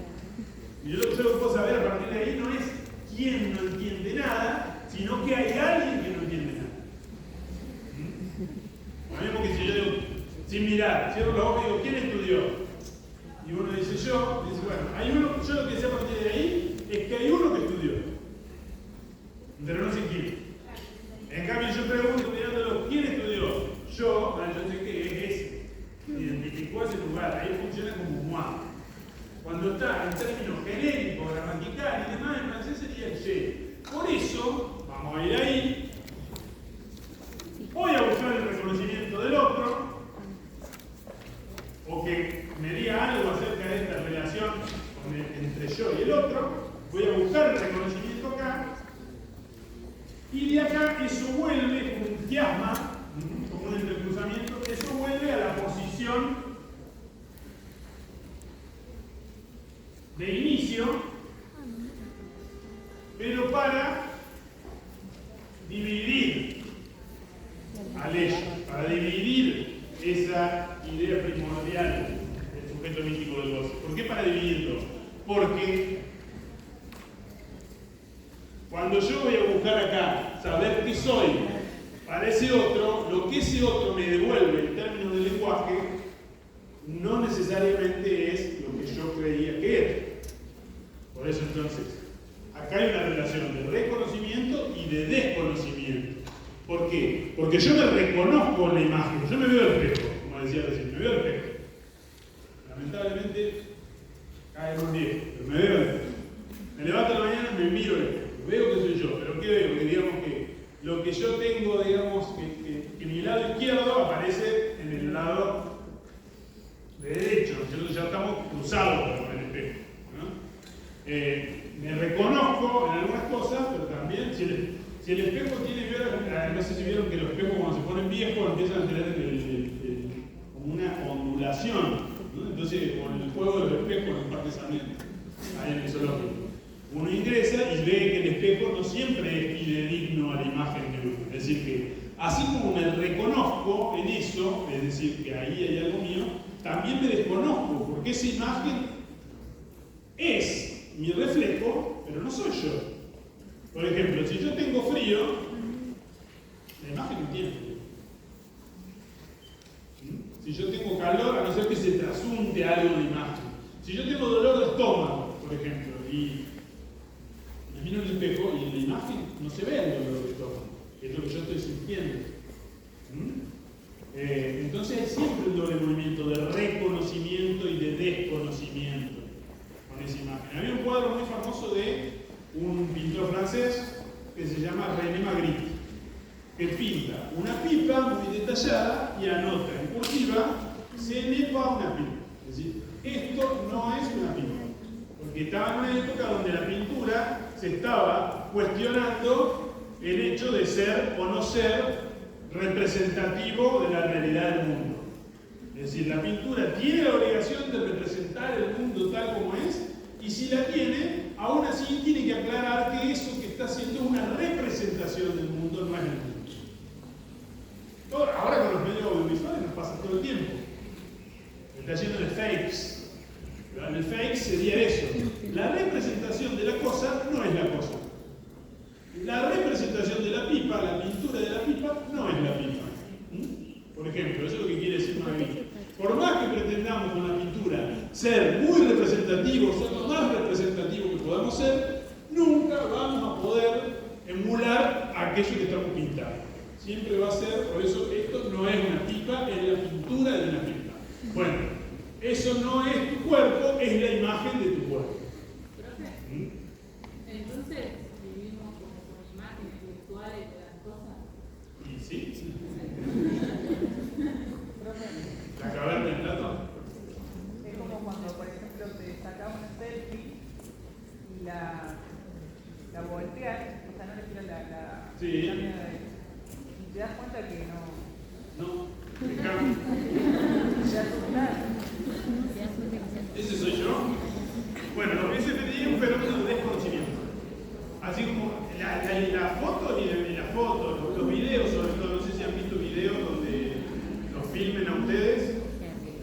Y yo lo que puedo saber a partir de ahí no es quién no entiende nada, sino que hay alguien que no entiende nada. Lo mismo que si yo digo, sin mirar, cierro los ojos y digo, ¿quién estudió? Y uno dice yo, y dice, bueno, hay uno, yo lo que sé a partir de ahí es que hay uno que estudió. Pero no sé quién. En cambio yo pregunto mirándolo, ¿quién estudió? Yo sé que es ese. Identificó ese lugar, ahí funciona como moi. Cuando está en términos genéricos, gramatical y demás, en francés sería el ye. Por eso, vamos a ir ahí, voy a buscar el reconocimiento del otro, o que me diga algo acerca de esta relación entre yo y el otro, voy a buscar el reconocimiento acá, y de acá eso vuelve como un quiasma, como un entrecruzamiento, eso vuelve a la posición de inicio, pero para dividir al ello, para dividir esa idea primordial del sujeto místico del goce. ¿Por qué para dividirlo? Porque cuando yo voy a buscar acá saber qué soy para ese otro, lo que ese otro me devuelve en términos de lenguaje no necesariamente es lo que yo creía que era. Por eso entonces, acá hay una relación de reconocimiento y de desconocimiento. ¿Por qué? Porque yo me reconozco en la imagen, yo me veo al espejo, como decía recién, me veo al espejo. Lamentablemente, cae un viejo, pero me veo al espejo. Me levanto a la mañana y me miro al espejo, veo que soy yo, pero ¿qué veo? Que digamos que lo que yo tengo, digamos, que mi lado izquierdo aparece en el lado derecho, nosotros ya estamos cruzados con el espejo, ¿no? Me reconozco en algunas cosas, pero también si el espejo tiene que ver, no sé si vieron que los espejos cuando se ponen viejos empiezan a tener como una ondulación, ¿no? Entonces con el juego de los espejos en Parque Sarmiento, ahí en el zoológico, uno ingresa y ve que el espejo no siempre es fidedigno a la imagen que uno. Es decir que así como me reconozco en eso, es decir que ahí hay algo mío, también me desconozco, porque esa imagen es mi reflejo, pero no soy yo. Por ejemplo, si yo tengo frío, la imagen no tiene frío. Si yo tengo calor, a no ser que se trasunte algo de imagen. Si yo tengo dolor de estómago, por ejemplo, y me miro en el espejo y en la imagen no se ve el dolor de estómago, que es lo que yo estoy sintiendo. Entonces hay siempre un doble movimiento de reconocimiento y de desconocimiento con esa imagen. Había un cuadro muy famoso de un pintor francés que se llama René Magritte, que pinta una pipa muy detallada y anota ce n'est pas una pipa. Es decir, esto no es una pipa. Porque estaba en una época donde la pintura se estaba cuestionando el hecho de ser o no ser representativo de la realidad del mundo. Es decir, la pintura tiene la obligación de representar el mundo tal como es, y si la tiene, aún así tiene que aclarar que eso que está haciendo es una representación del mundo, no es el mundo. Ahora con los medios audiovisuales nos pasa todo el tiempo. Está lleno de fakes. El fake sería eso. La representación de la cosa no es la cosa. La representación de la pipa, la pintura de la pipa, no es la pipa. Por ejemplo, eso es lo que quiere decir Maravilla. Por más que pretendamos con la pintura ser muy representativos, ser lo más representativos que podamos ser, nunca vamos a poder emular aquello que estamos pintando. Siempre va a ser, por eso esto no es una pipa, es la pintura de una pipa. Bueno, eso no es tu cuerpo, es la imagen de tu cuerpo. Entonces, vivimos como con imágenes virtuales de las cosas. ¿Y sí? ¿La caverna de Platón? Es como cuando, por ejemplo, te sacas una selfie y la volteas, o sea, no le tiras la Sí. cámara y te das cuenta que no. No. Me cambio. Ya asustás. ¿Ese soy yo? Bueno, lo que se pedía es un fenómeno de desconocimiento. Así como la foto y la foto, los videos, sobre todo, no sé si han visto videos donde los filmen a ustedes.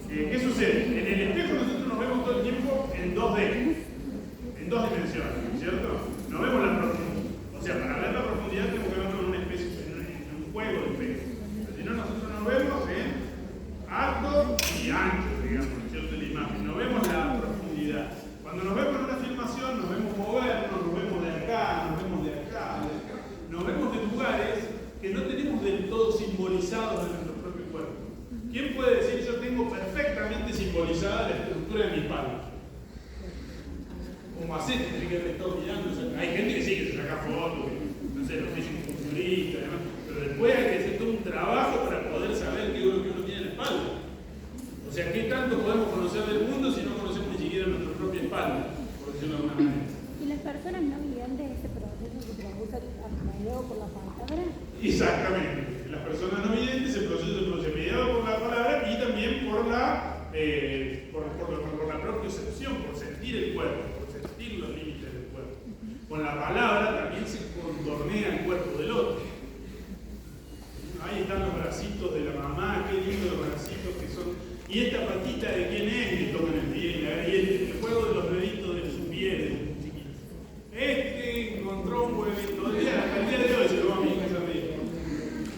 ¿Qué sucede? En el espejo nosotros nos vemos todo el tiempo en 2D, en 2 dimensiones, ¿cierto? No vemos la profundidad. O sea, para ver la profundidad tenemos que verlo en una especie, en un juego de espejo. Pero si no, nosotros nos vemos en alto y ancho, digamos, ¿cierto? La imagen. No vemos la profundidad. Cuando nos vemos en una filmación, nos vemos movernos, nos vemos de acá, nos vemos de acá, de acá. Nos vemos de lugares que no tenemos del todo simbolizados en nuestro propio cuerpo. ¿Quién puede decir yo tengo perfectamente simbolizada la estructura de mi espalda? Como hace, tendría que haber estado mirando. O sea, hay gente que sí, que se saca fotos, no sé, los fisicoculturistas y demás, pero después hay que hacer todo un trabajo para poder saber qué es lo que uno tiene en la espalda. O sea, ¿qué tanto podemos conocer del mundo si no conocemos ni siquiera nuestra propia espalda? Por decirlo de alguna manera. ¿Y las personas no videntes ese proceso que produce mediado por la palabra? Exactamente. Las personas no videntes, el proceso se produce mediado por la palabra y también por la propia percepción, por sentir el cuerpo, por sentir los límites del cuerpo. Con la palabra también se contornea el cuerpo del otro. Ahí están los bracitos de la mamá, qué lindos los bracitos que son. Y esta patita de quién es, que tocan el pie, y el juego de los deditos de su pie, chiquito. Este encontró un huevito, hasta el día de hoy se lo va a mi hija esa amiga.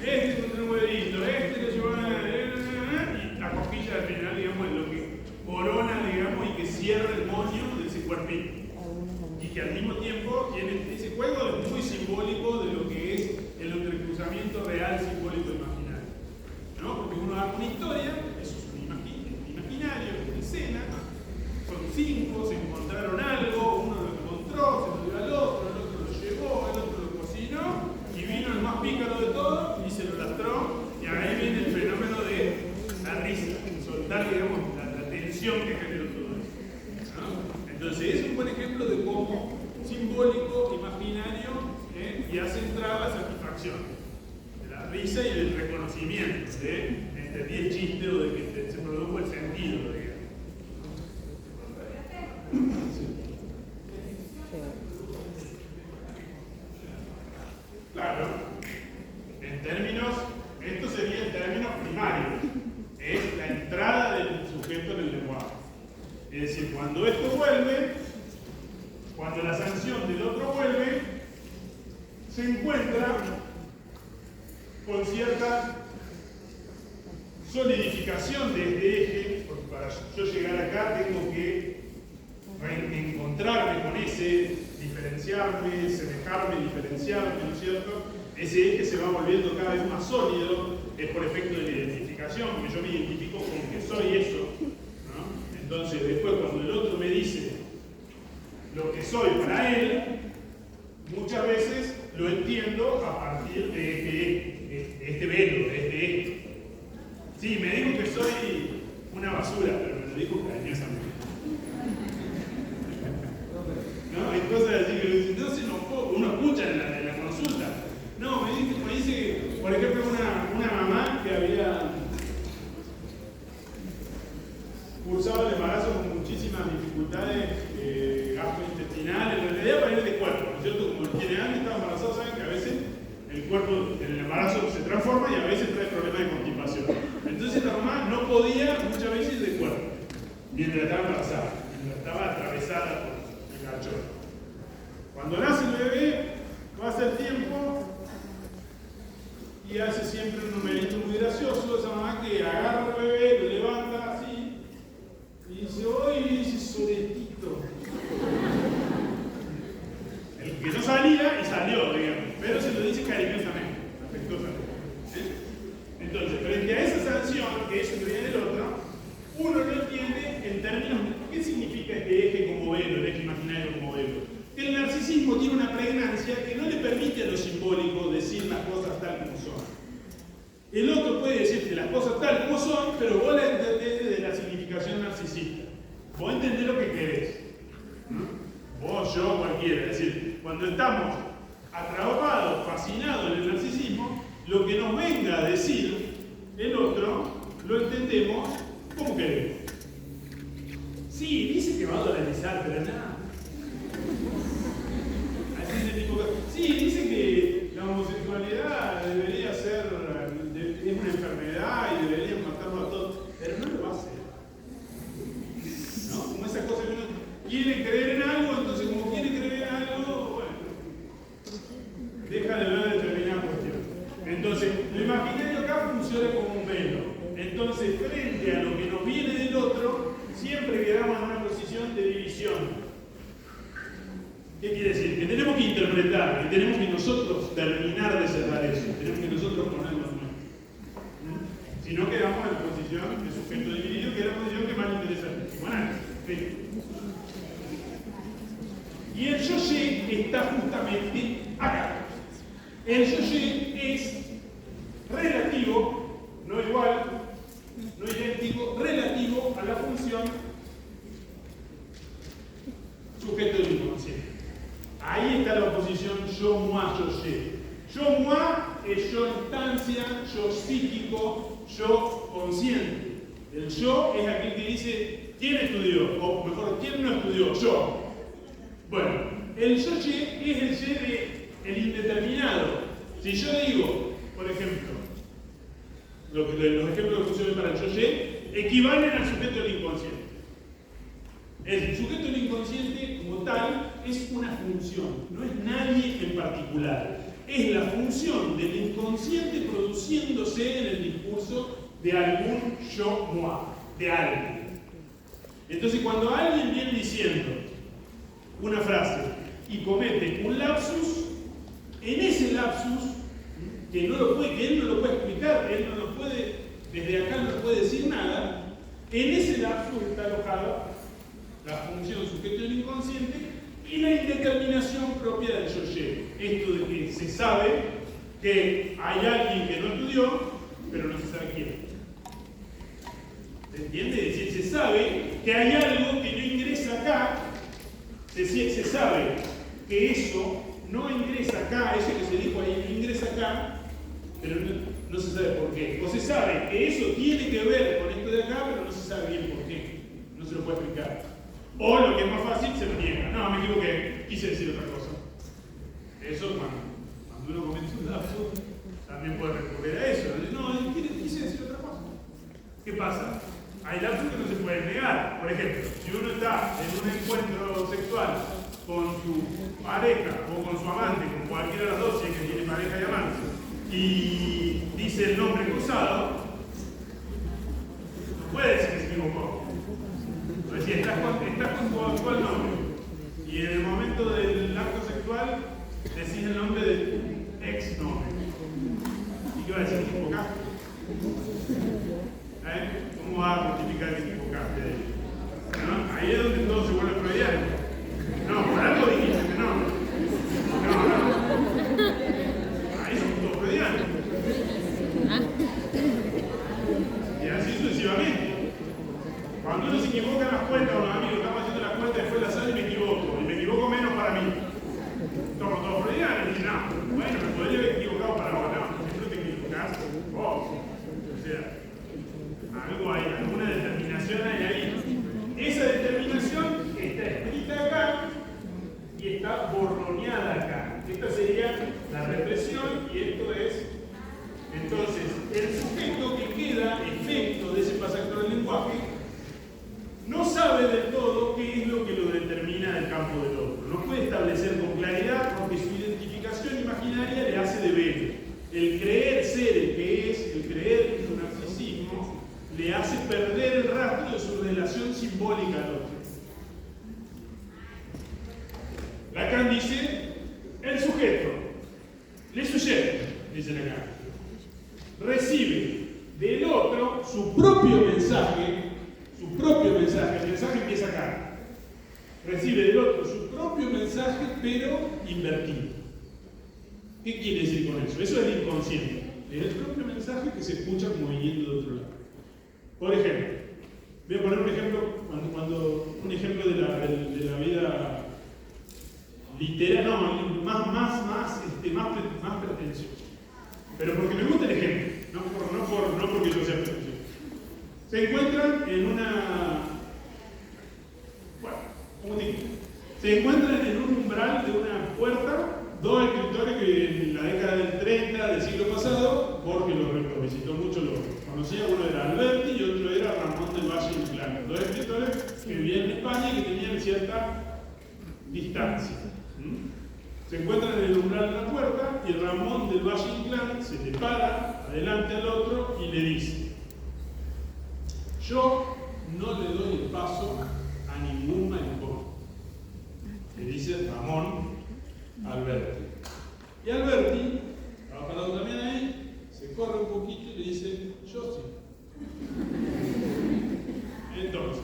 Este encontró un huevito, este lo llevó y la cosquilla al final, digamos, es lo que corona, digamos, y que cierra el moño de ese cuerpito. Y que al mismo tiempo tiene ese juego es muy simbólico de lo que es el entrecruzamiento real, simbólico e imaginario. ¿No? Porque uno hace una historia, eso es un imaginario, una escena, son 5, se encontraron algo, uno lo encontró, se lo dio al otro, el otro lo llevó, el otro lo cocinó, y vino el más pícaro de todos y se lo lastró, y ahí viene el fenómeno de la risa, soltar, digamos, la tensión que generó todo eso. ¿No? Entonces es un buen ejemplo de cómo simbólico, imaginario, y hace entrar la satisfacción de la risa y del reconocimiento de entendí el chiste o de que se produjo el sentido, digamos. Sí. Claro, en términos, esto sería en términos primarios, es la entrada del sujeto en el lenguaje. Es decir, cuando esto vuelve, cuando la sanción del otro vuelve, se encuentra con cierta solidificación de este eje, porque para yo llegar acá tengo que encontrarme con ese, diferenciarme, semejarme, diferenciarme, ¿no es cierto? Ese eje se va volviendo cada vez más sólido, es por efecto de la identificación, porque yo me identifico con que soy eso, ¿no? Entonces después cuando el otro me dice lo que soy para él, muchas veces lo entiendo a partir de este velo, de este eje. Sí, me digo que soy un basura, pero me lo dijo cariñosamente. ¿No? Hay cosas así que dicen, no se enojó, uno escucha en la consulta. No, me dice, por ejemplo, una mamá que había cursado el embarazo con muchísimas dificultades gastrointestinales, en realidad para ir de cuerpo, ¿no es cierto? Como quienes han estado embarazados saben que a veces el cuerpo en el embarazo se transforma y a veces trae problemas de constipación. Entonces la mamá no podía muchas veces ir de cuerpo mientras estaba embarazada, mientras estaba atravesada por el garchón. Cuando nace el bebé, pasa el tiempo y hace siempre un numerito muy gracioso, esa mamá que agarra al bebé, lo levanta así y dice, ¡ay, ese soletito! El que no salía y salió, digamos, pero se lo dice cariñosamente, afectuosamente. Entonces, frente a esa sanción, que es un bien del otro, uno lo entiende en términos de qué significa este eje como velo, el eje imaginario como velo. El narcisismo tiene una pregnancia que no le permite a lo simbólico decir las cosas tal como son. El otro puede decirte las cosas tal como son, pero vos la entendés desde la significación narcisista. Vos entendés lo que querés. ¿No? Vos, yo, cualquiera. Es decir, cuando estamos atrapados, fascinados en el narcisismo, lo que nos venga a decir el otro, lo entendemos como queremos. Sí, dice que va a dolarizar, pero nada. Sí, dice que la homosexualidad debería ser, es una enfermedad y deberían matarlo a todos, pero no lo va a hacer. ¿No? Como esas cosas que uno quiere creer en algo, entonces como quiere creer en algo, bueno, deja de ver determinada cuestión. Entonces, lo imaginario acá funciona como un velo. Entonces, frente a lo que nos viene del otro, siempre quedamos en una posición de división. ¿Qué quiere decir? Que tenemos que interpretar, que tenemos que nosotros terminar de cerrar eso, tenemos que nosotros ponernos nuevos. Si no, quedamos en la posición de sujeto dividido, que es la posición que más le interesa al psicoanálisis. Y el yo-ye está justamente acá. El yo-ye es relativo, no igual, no idéntico, relativo a la función sujeto del inconsciente. Ahí está la oposición yo-moi, yo-ye. Yo-moi es yo instancia, yo psíquico, yo consciente. El yo es aquel que dice quién estudió, o mejor, quién no estudió, yo. Bueno, el yo-ye es el ye de el indeterminado. Si yo digo, por ejemplo, los ejemplos que funcionan para el yo-ye equivalen al sujeto del inconsciente. El sujeto del inconsciente, como tal, es una función, no es nadie en particular. Es la función del inconsciente produciéndose en el discurso de algún yo-moi, de alguien. Entonces, cuando alguien viene diciendo una frase y comete un lapsus, en ese lapsus, que él no lo puede explicar, él no lo puede, desde acá no le puede decir nada, en ese lapsus está alojada la función sujeto del inconsciente y la indeterminación propia del yo-ye. Esto de que se sabe que hay alguien que no estudió, pero no se sabe quién. ¿Se entiende? Es decir, se sabe que hay algo que no ingresa acá, se sabe que eso no ingresa acá, eso que se dijo ahí no ingresa acá, pero no se sabe por qué. O se sabe que eso tiene que ver con esto de acá, pero no se sabe bien por qué. No se lo puede explicar. O lo que es más fácil, se lo niega. No, me equivoqué, quise decir otra cosa. Eso, cuando uno comete un lapsus, también puede recurrir a eso. No, quise decir otra cosa. ¿Qué pasa? Hay lapsus que no se pueden negar. Por ejemplo, si uno está en un encuentro sexual con su pareja o con su amante, con cualquiera de las dos, si es que tiene pareja y amante, y dice el nombre cruzado, no puede decir que se equivocó. Pues si estás con tu actual nombre y en el momento del acto sexual decís el nombre de tu ex nombre. ¿Y qué va a decir? ¿Te equivocaste? ¿Cómo va a justificar que te equivocaste? ¿No? Ahí es donde todo se vuelve freudiano. No, por algo dijiste que no. Ahí somos todos freudianos. Y así sucesivamente. Cuando uno se equivoca en las cuentas, los amigos estamos haciendo las cuentas después de la sala y me equivoco menos para mí. Estamos todos freudianos y no, bueno, me podría haber equivocado para vos, no, no te equivocás vos. O sea, algo hay, alguna determinación hay ahí. Esa determinación está escrita acá y está borroneada acá. Esta sería la represión y esto es. Entonces, el sujeto que queda efecto de ese pasactor del lenguaje no sabe del todo qué es lo que lo determina del campo del otro. No puede establecer con claridad porque su identificación imaginaria le hace deber. El creer ser el que es, el creer en su narcisismo, le hace perder el rastro de su relación simbólica al otro. Lacan dice, el sujeto, le sujeto, dice Lacan, recibe del otro su propio mensaje, el mensaje empieza acá. Recibe del otro su propio mensaje, pero invertido. ¿Qué quiere decir con eso? Eso es el inconsciente. Es el propio mensaje que se escucha como viniendo de otro lado. Por ejemplo, voy a poner un ejemplo, un ejemplo de la vida literal, no, más pretencioso. Pero porque me gusta el ejemplo, no porque yo sea pretencioso. Se encuentran en una. Bueno, ¿cómo digo? Se encuentran en un umbral de una puerta dos escritores que en la década del 30 del siglo pasado, Borges los visitó mucho, los conocía, uno era Alberti y otro era Ramón del Valle Inclán. Dos escritores que vivían en España y que tenían cierta distancia. Se encuentran en el umbral de la puerta y Ramón del Valle Inclán se le para adelante al otro y le dice: yo no le doy el paso a ningún maricón. Le dice Ramón a Alberti. Y Alberti, estaba parado también ahí, se corre un poquito y le dice: yo sí. Entonces,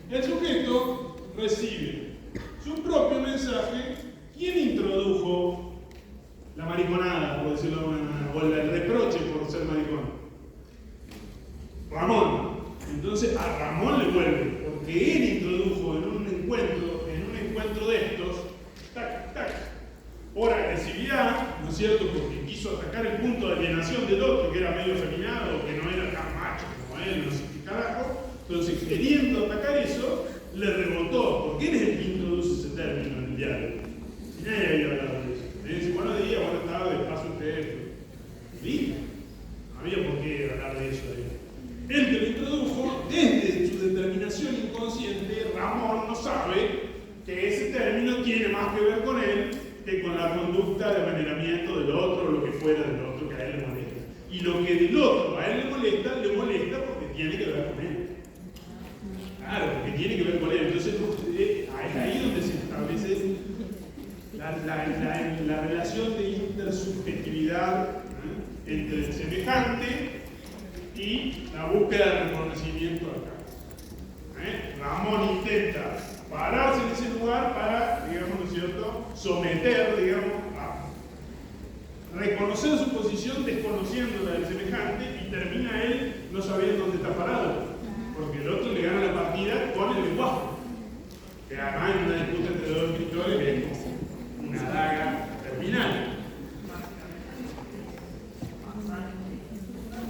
el sujeto recibe su propio mensaje. ¿Quién introdujo la mariconada, por decirlo de alguna manera, o el reproche por ser maricón? Ramón. Entonces a Ramón le vuelve, porque él introdujo en un encuentro de estos, tac, tac, por agresividad, ¿no es cierto? Porque quiso atacar el punto de alienación del otro, que era medio afeminado, que no era tan macho como él, no sé qué carajo. Entonces, queriendo atacar eso, le rebotó, porque él es el que introduce ese término en el diálogo. Y nadie había hablado de eso. Le dice: buenos días, buenas tardes, paso usted. ¿Sí? No había por qué hablar de eso ahí. El que lo introdujo, desde su determinación inconsciente, Ramón no sabe que ese término tiene más que ver con él que con la conducta de veneramiento del otro o lo que fuera del otro que a él le molesta. Y lo que del otro a él le molesta porque tiene que ver con él. Claro, porque tiene que ver con él. Entonces, es ahí donde se establece la relación de intersubjetividad entre el semejante y la búsqueda de reconocimiento acá. Ramón intenta pararse en ese lugar para, digamos, ¿no es cierto?, someter, digamos, a reconocer su posición desconociendo la del semejante, y termina él no sabiendo dónde está parado, porque el otro le gana la partida con el lenguaje. Que además hay una disputa entre dos escritores que es como una daga terminal.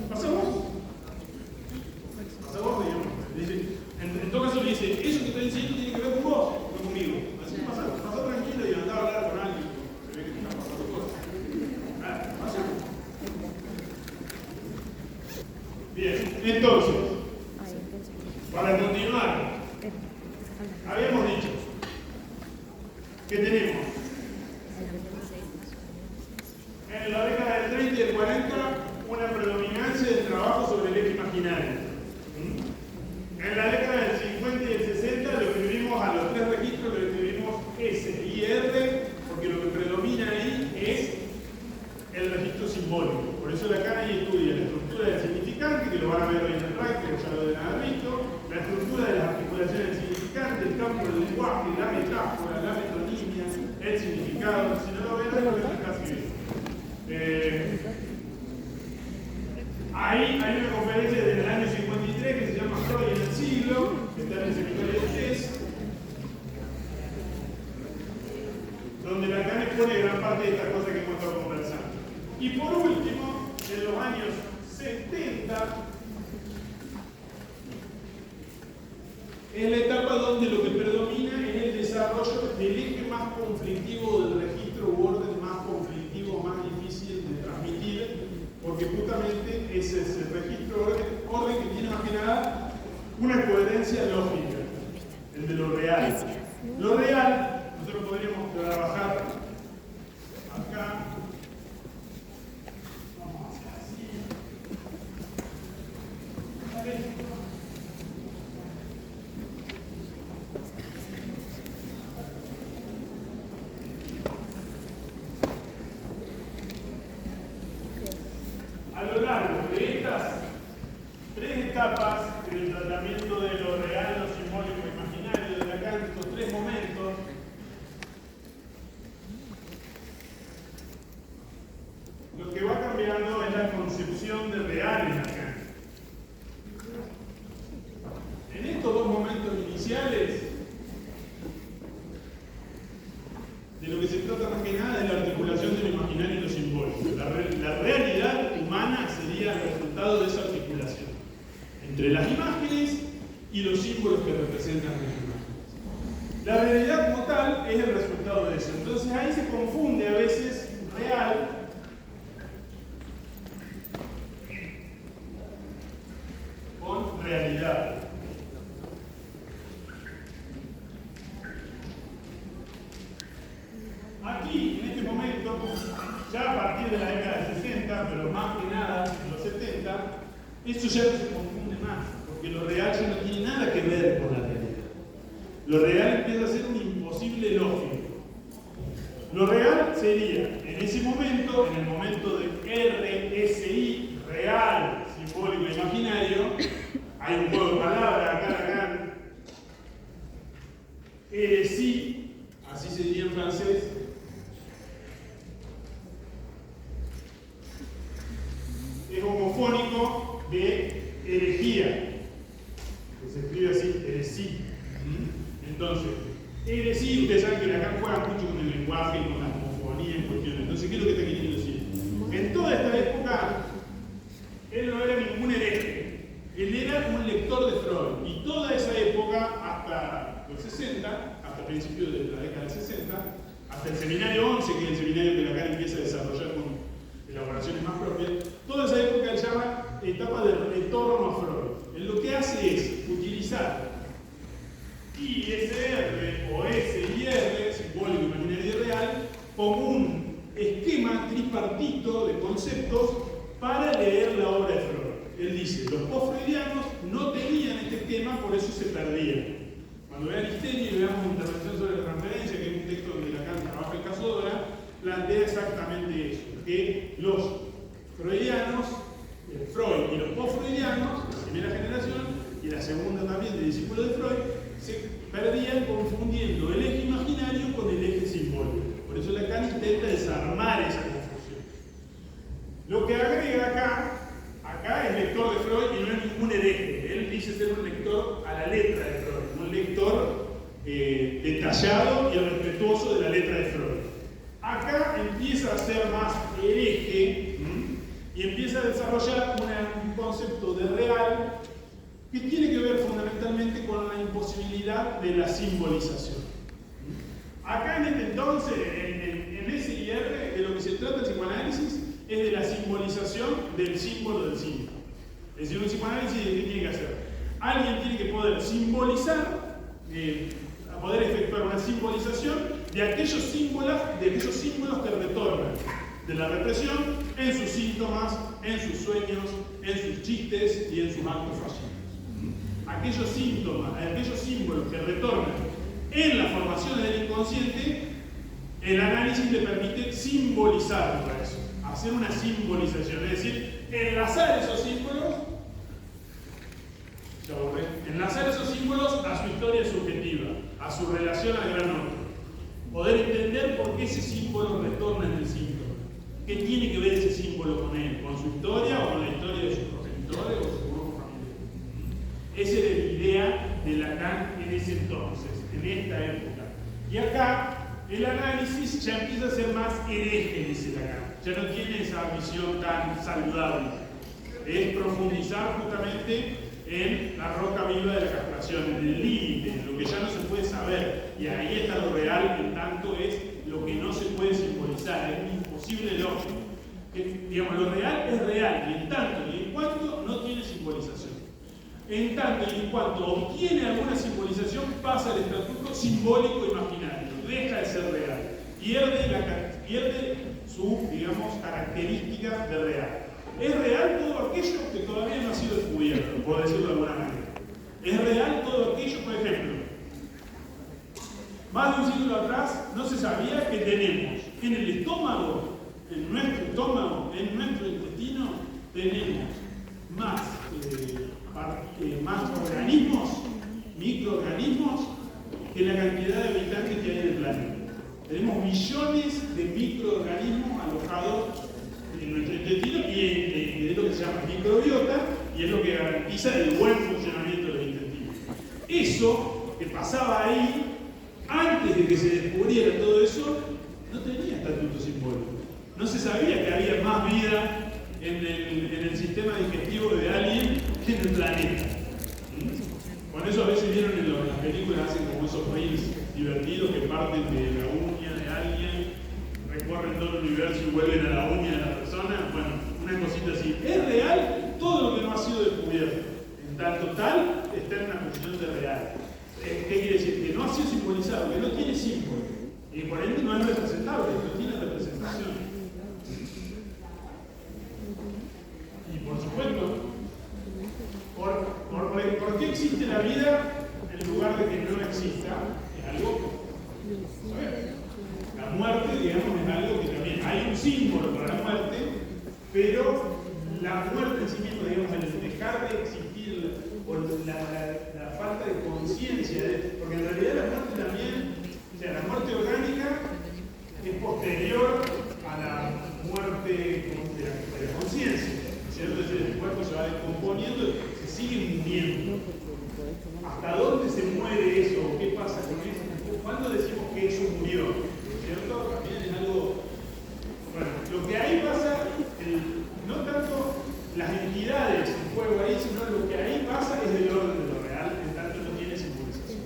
¿Pasamos? Digamos. En todo caso le dice: eso que estoy diciendo tiene que ver con vos, no conmigo. Así que pasa tranquilo y anda a hablar con alguien. Se ve que te están pasando cosas. Pasa. Bien, entonces, para continuar, habíamos dicho que tenemos en la década del 30 y del 40 una predominancia del trabajo sobre el eje imaginario. En la década del 50 y del 60 lo escribimos a los tres registros, lo escribimos S y R, porque lo que predomina ahí es el registro simbólico. Por eso Lacan ahí estudia la estructura del significante, que lo van a ver hoy en el RAC, que ya lo deben haber visto, la estructura de las articulaciones del significante, el campo del lenguaje, la metáfora, la metonimia, el significado. Si no lo ven, lo ven acá escribir. Ahí hay una conferencia desde el año 53 que se llama Freud en el siglo, parte de estas cosas que hemos estado conversando. Y por último, en los años 70, es la etapa donde lo que predomina es el desarrollo del eje más conflictivo del registro u orden más conflictivo, más difícil de transmitir, porque justamente ese es el registro orden que tiene más que nada una coherencia lógica, el de lo real. Lo real, nosotros podríamos trabajar acá. Vamos a hacer así. ¿Vale? A lo largo de estas tres etapas del tratamiento de lo real, lo simbólico e imaginario de Lacan, estos tres momentos, lo que va cambiando es la concepción de real en Lacan. En estos dos momentos iniciales, de lo que se trata más que nada es la articulación de lo imaginario y lo simbólico. La realidad humana sería el resultado de esa articulación entre las imágenes y los símbolos que representan las imágenes. La realidad como tal es el resultado de eso. Entonces ahí se confunde a veces real con realidad. Aquí, en este momento, ya a partir de la década del 60, pero más que nada en los 70, esto ya no se confunde más, porque lo real ya no tiene nada que ver con la realidad. Lo real empieza a ser un imposible lógico. Lo real sería, en ese momento, en el momento de RSI, real, simbólico, imaginario, hay un juego de palabras acá, RSI, así se diría en francés. Es homofónico de herejía, que se escribe así, heresí. Entonces, heresí, ustedes saben que Lacan juega mucho con el lenguaje y con la homofonía en cuestiones. Entonces, ¿qué es lo que está queriendo decir? En toda esta época, él no era ningún hereje, él era un lector de Freud. Y toda esa época, hasta los 60, hasta principios de la década del 60, hasta el seminario 11, que es el seminario que Lacan empieza a desarrollar con elaboraciones más propias, toda esa época él llama etapa de retorno a Freud. Él lo que hace es utilizar ISR o SIR, simbólico, imaginario y real, como un esquema tripartito de conceptos para leer la obra de Freud. Él dice, los post-freudianos no tenían este esquema, por eso se perdían. Cuando vean Histeria y veamos Intervención sobre la transferencia, que es un texto donde Lacan trabaja el caso Dora, plantea exactamente eso, que los freudianos, Freud y los post-freudianos, la primera generación y la segunda también de discípulos de Freud, se perdían confundiendo el eje imaginario con el eje simbólico. Por eso Lacan intenta desarmar esa confusión. Lo que agrega acá es lector de Freud y no es ningún hereje. Él dice ser un lector a la letra de Freud, un lector detallado y respetuoso de la letra de Freud. Acá empieza a ser más hereje y empieza a desarrollar un concepto de real que tiene que ver fundamentalmente con la imposibilidad de la simbolización. Acá en este entonces, en SIR, de lo que se trata el psicoanálisis es de la simbolización del símbolo del símbolo. Es decir, un psicoanálisis, ¿qué tiene que hacer? Alguien tiene que poder simbolizar, poder efectuar una simbolización de aquellos símbolos que retornan de la represión en sus síntomas, en sus sueños, en sus chistes y en sus actos fallidos. Aquellos síntomas, aquellos símbolos que retornan en las formaciones del inconsciente, el análisis le permite simbolizar para eso, hacer una simbolización, es decir, enlazar esos símbolos, enlazar esos símbolos a su historia subjetiva, a su relación al gran otro. Poder entender por qué ese símbolo retorna en el síntoma. ¿Qué tiene que ver ese símbolo con él? ¿Con su historia o con la historia de sus progenitores o su grupo familiar? Esa era la idea de Lacan en ese entonces, en esta época. Y acá el análisis ya empieza a ser más hereje, dice Lacan. Ya no tiene esa visión tan saludable. Es profundizar justamente en la roca viva de la castración, en el límite, en lo que ya no se puede saber. Y ahí está lo real, en tanto es lo que no se puede simbolizar, es imposible lógico. Digamos, lo real es real, y en tanto y en cuanto no tiene simbolización. En tanto y en cuanto obtiene alguna simbolización, pasa al estatuto simbólico imaginario, deja de ser real, pierde su, digamos, característica de real. Es real todo aquello que todavía no ha sido descubierto, por decirlo de alguna manera. Es real todo aquello, por ejemplo, más de un siglo atrás no se sabía que tenemos en el estómago, en nuestro estómago, en nuestro intestino, tenemos más organismos, microorganismos, que la cantidad de habitantes que hay en el planeta. Tenemos millones de microorganismos alojados en nuestro intestino y es lo que se llama microbiota y es lo que garantiza el buen funcionamiento del intestino. Eso que pasaba ahí, antes de que se descubriera todo eso, no tenía estatuto simbólico. No se sabía que había más vida en el sistema digestivo de alguien que en el planeta. Por eso a veces vieron en las películas, hacen como esos reels divertidos que parten de la uña de alguien, recorren todo el universo y vuelven a la uña de la persona. Bueno, una cosita así. Es real todo lo que no ha sido descubierto. En tanto tal, está en una posición de real. ¿Qué quiere decir? Que no ha sido simbolizado, que no tiene símbolo. Y por ende no es representable, no tiene representación. Y por supuesto, ¿por qué existe la vida en lugar de que no exista? Es algo, la muerte, digamos, es algo que también hay un símbolo para la muerte, pero la muerte en sí misma, digamos, el dejar de existir, o la falta de conciencia, porque en realidad la muerte también, o sea, la muerte orgánica es posterior a la muerte de la conciencia. Entonces el cuerpo se va descomponiendo, se sigue muriendo. ¿Hasta dónde se muere eso? ¿Qué pasa con eso? ¿Cuándo decimos que eso murió? ¿Cierto? También es algo... Bueno, lo que ahí pasa, no tanto las entidades en juego ahí, sino lo que ahí pasa es del orden de lo real, en tanto no tiene simbolización.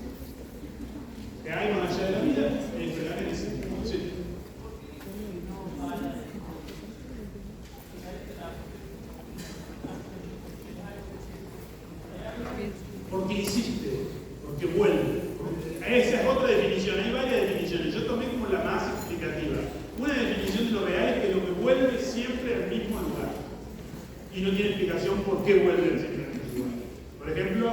Que hay más allá de la vida, es real en ese sentido. Sí. Porque insiste, porque vuelve. Esa es otra definición, hay varias definiciones. Yo tomé como la más explicativa. Una definición de lo real es que lo que vuelve siempre al mismo lugar. Y no tiene explicación por qué vuelve siempre al mismo lugar. Por ejemplo,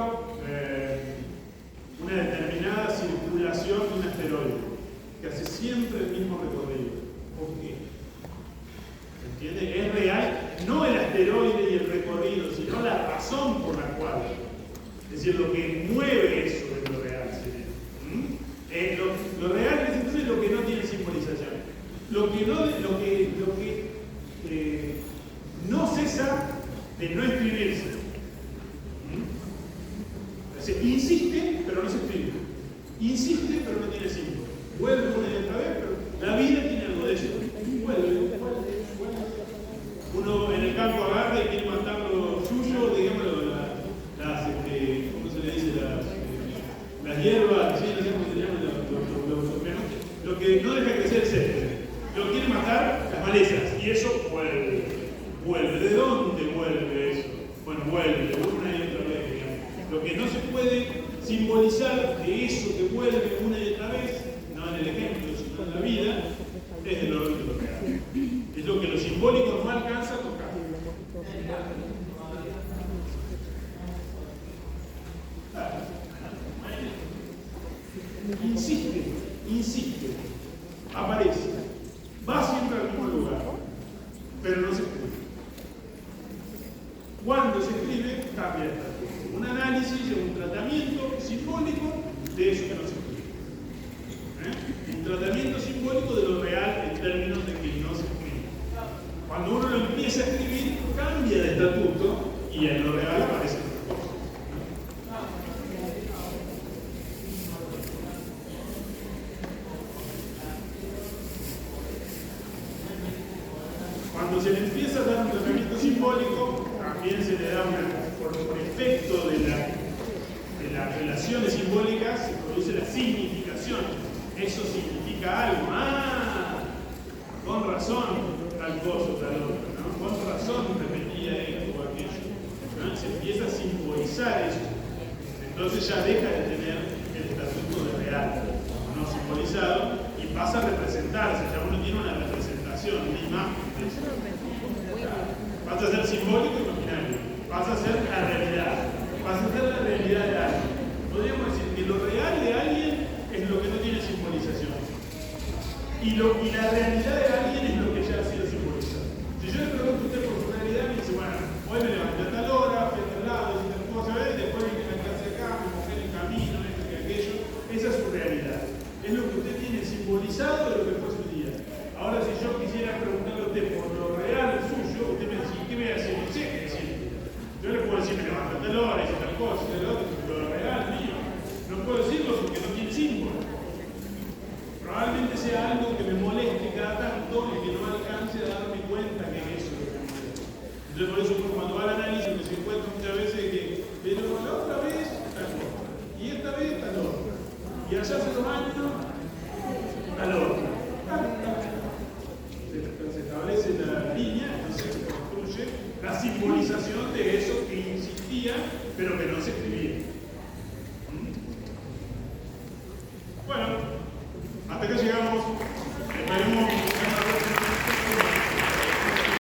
una determinada circulación de un asteroide, que hace siempre el mismo recorrido. ¿Por qué? ¿Se entiende? Es real, no el asteroide y el recorrido, sino la razón por la cual. Es decir, lo que mueve eso es lo real. Lo real es entonces lo que no tiene simbolización. Lo que no cesa de no escribirse. Insiste, pero no se escribe. Insiste, pero no tiene símbolo. Vuelve una y otra vez, pero la vida tiene algo de eso. Vuelve. Uno en el campo agarra y quiere matar lo suyo, digámoslo, ¿cómo se le dice? Las hierbas, ¿sí? No sé cómo se llaman lo que no deja crecer el césped. Lo quiere matar las malezas y eso vuelve. ¿De dónde vuelve eso? Bueno, vuelve una y otra vez, digamos. Lo que no se puede simbolizar de eso que vuelve una y otra vez, no en el ejemplo, sino en la vida, es el orden de lo real. Es lo que lo simbólico no alcanza a tocar. Insiste, aparece, va siempre al mismo lugar, pero no se escribe. Cuando se escribe, cambia el estatuto. Un análisis, un tratamiento simbólico de eso que no se escribe. Un tratamiento simbólico de lo real en términos de que no se escribe. Cuando uno lo empieza a escribir, cambia de estatuto y en lo real aparece otra cosa. Cuando se le empieza a dar un tratamiento simbólico, también se le da por efecto de las relaciones simbólicas, se produce la significación. Eso significa algo. ¡Ah! Con razón, tal cosa, tal otra, ¿no? Con razón repetía esto o aquello, ¿no? Se empieza a simbolizar eso. Entonces ya deja de tener el estatuto de real, no simbolizado, y pasa a representarse. Ya uno tiene una representación, una imagen de eso. Pasa a ser simbólico y imaginario. Pasa a ser la realidad. Pasa a ser la realidad de alguien. Podríamos decir que lo real de alguien es lo que no tiene simbolización. Y la realidad de alguien es lo que ya ha sido simbolizado. Si yo le pregunto a usted por su realidad, me dice, bueno, hoy me levanté a tal hora, fui a tal lado, hice tal cosa, ¿ves? Después vine a la clase acá, me mojé en el camino, esto y aquello. Esa es su realidad. Es lo que usted tiene simbolizado de lo que fue su día. Ahora, si yo quisiera preguntarle a usted por lo real suyo, usted me dice, ¿qué me va a decir? No sé qué decir. Yo le puedo decir, me levanté a tal hora, hice tal cosa, tal otra, pero lo real mío. No puedo decirlo porque no tiene símbolo. Probablemente sea algo que me moleste cada tanto y que no alcance a darme cuenta que es eso lo que me molesta. Entonces, por eso cuando va al análisis me se encuentra muchas veces que, pero la otra vez tal cosa, y esta vez tal otra, y allá hace 2 años tal otra. Se establece la línea, entonces se construye la simbolización de eso que existía, pero que no se escribía. Bueno, hasta que llegamos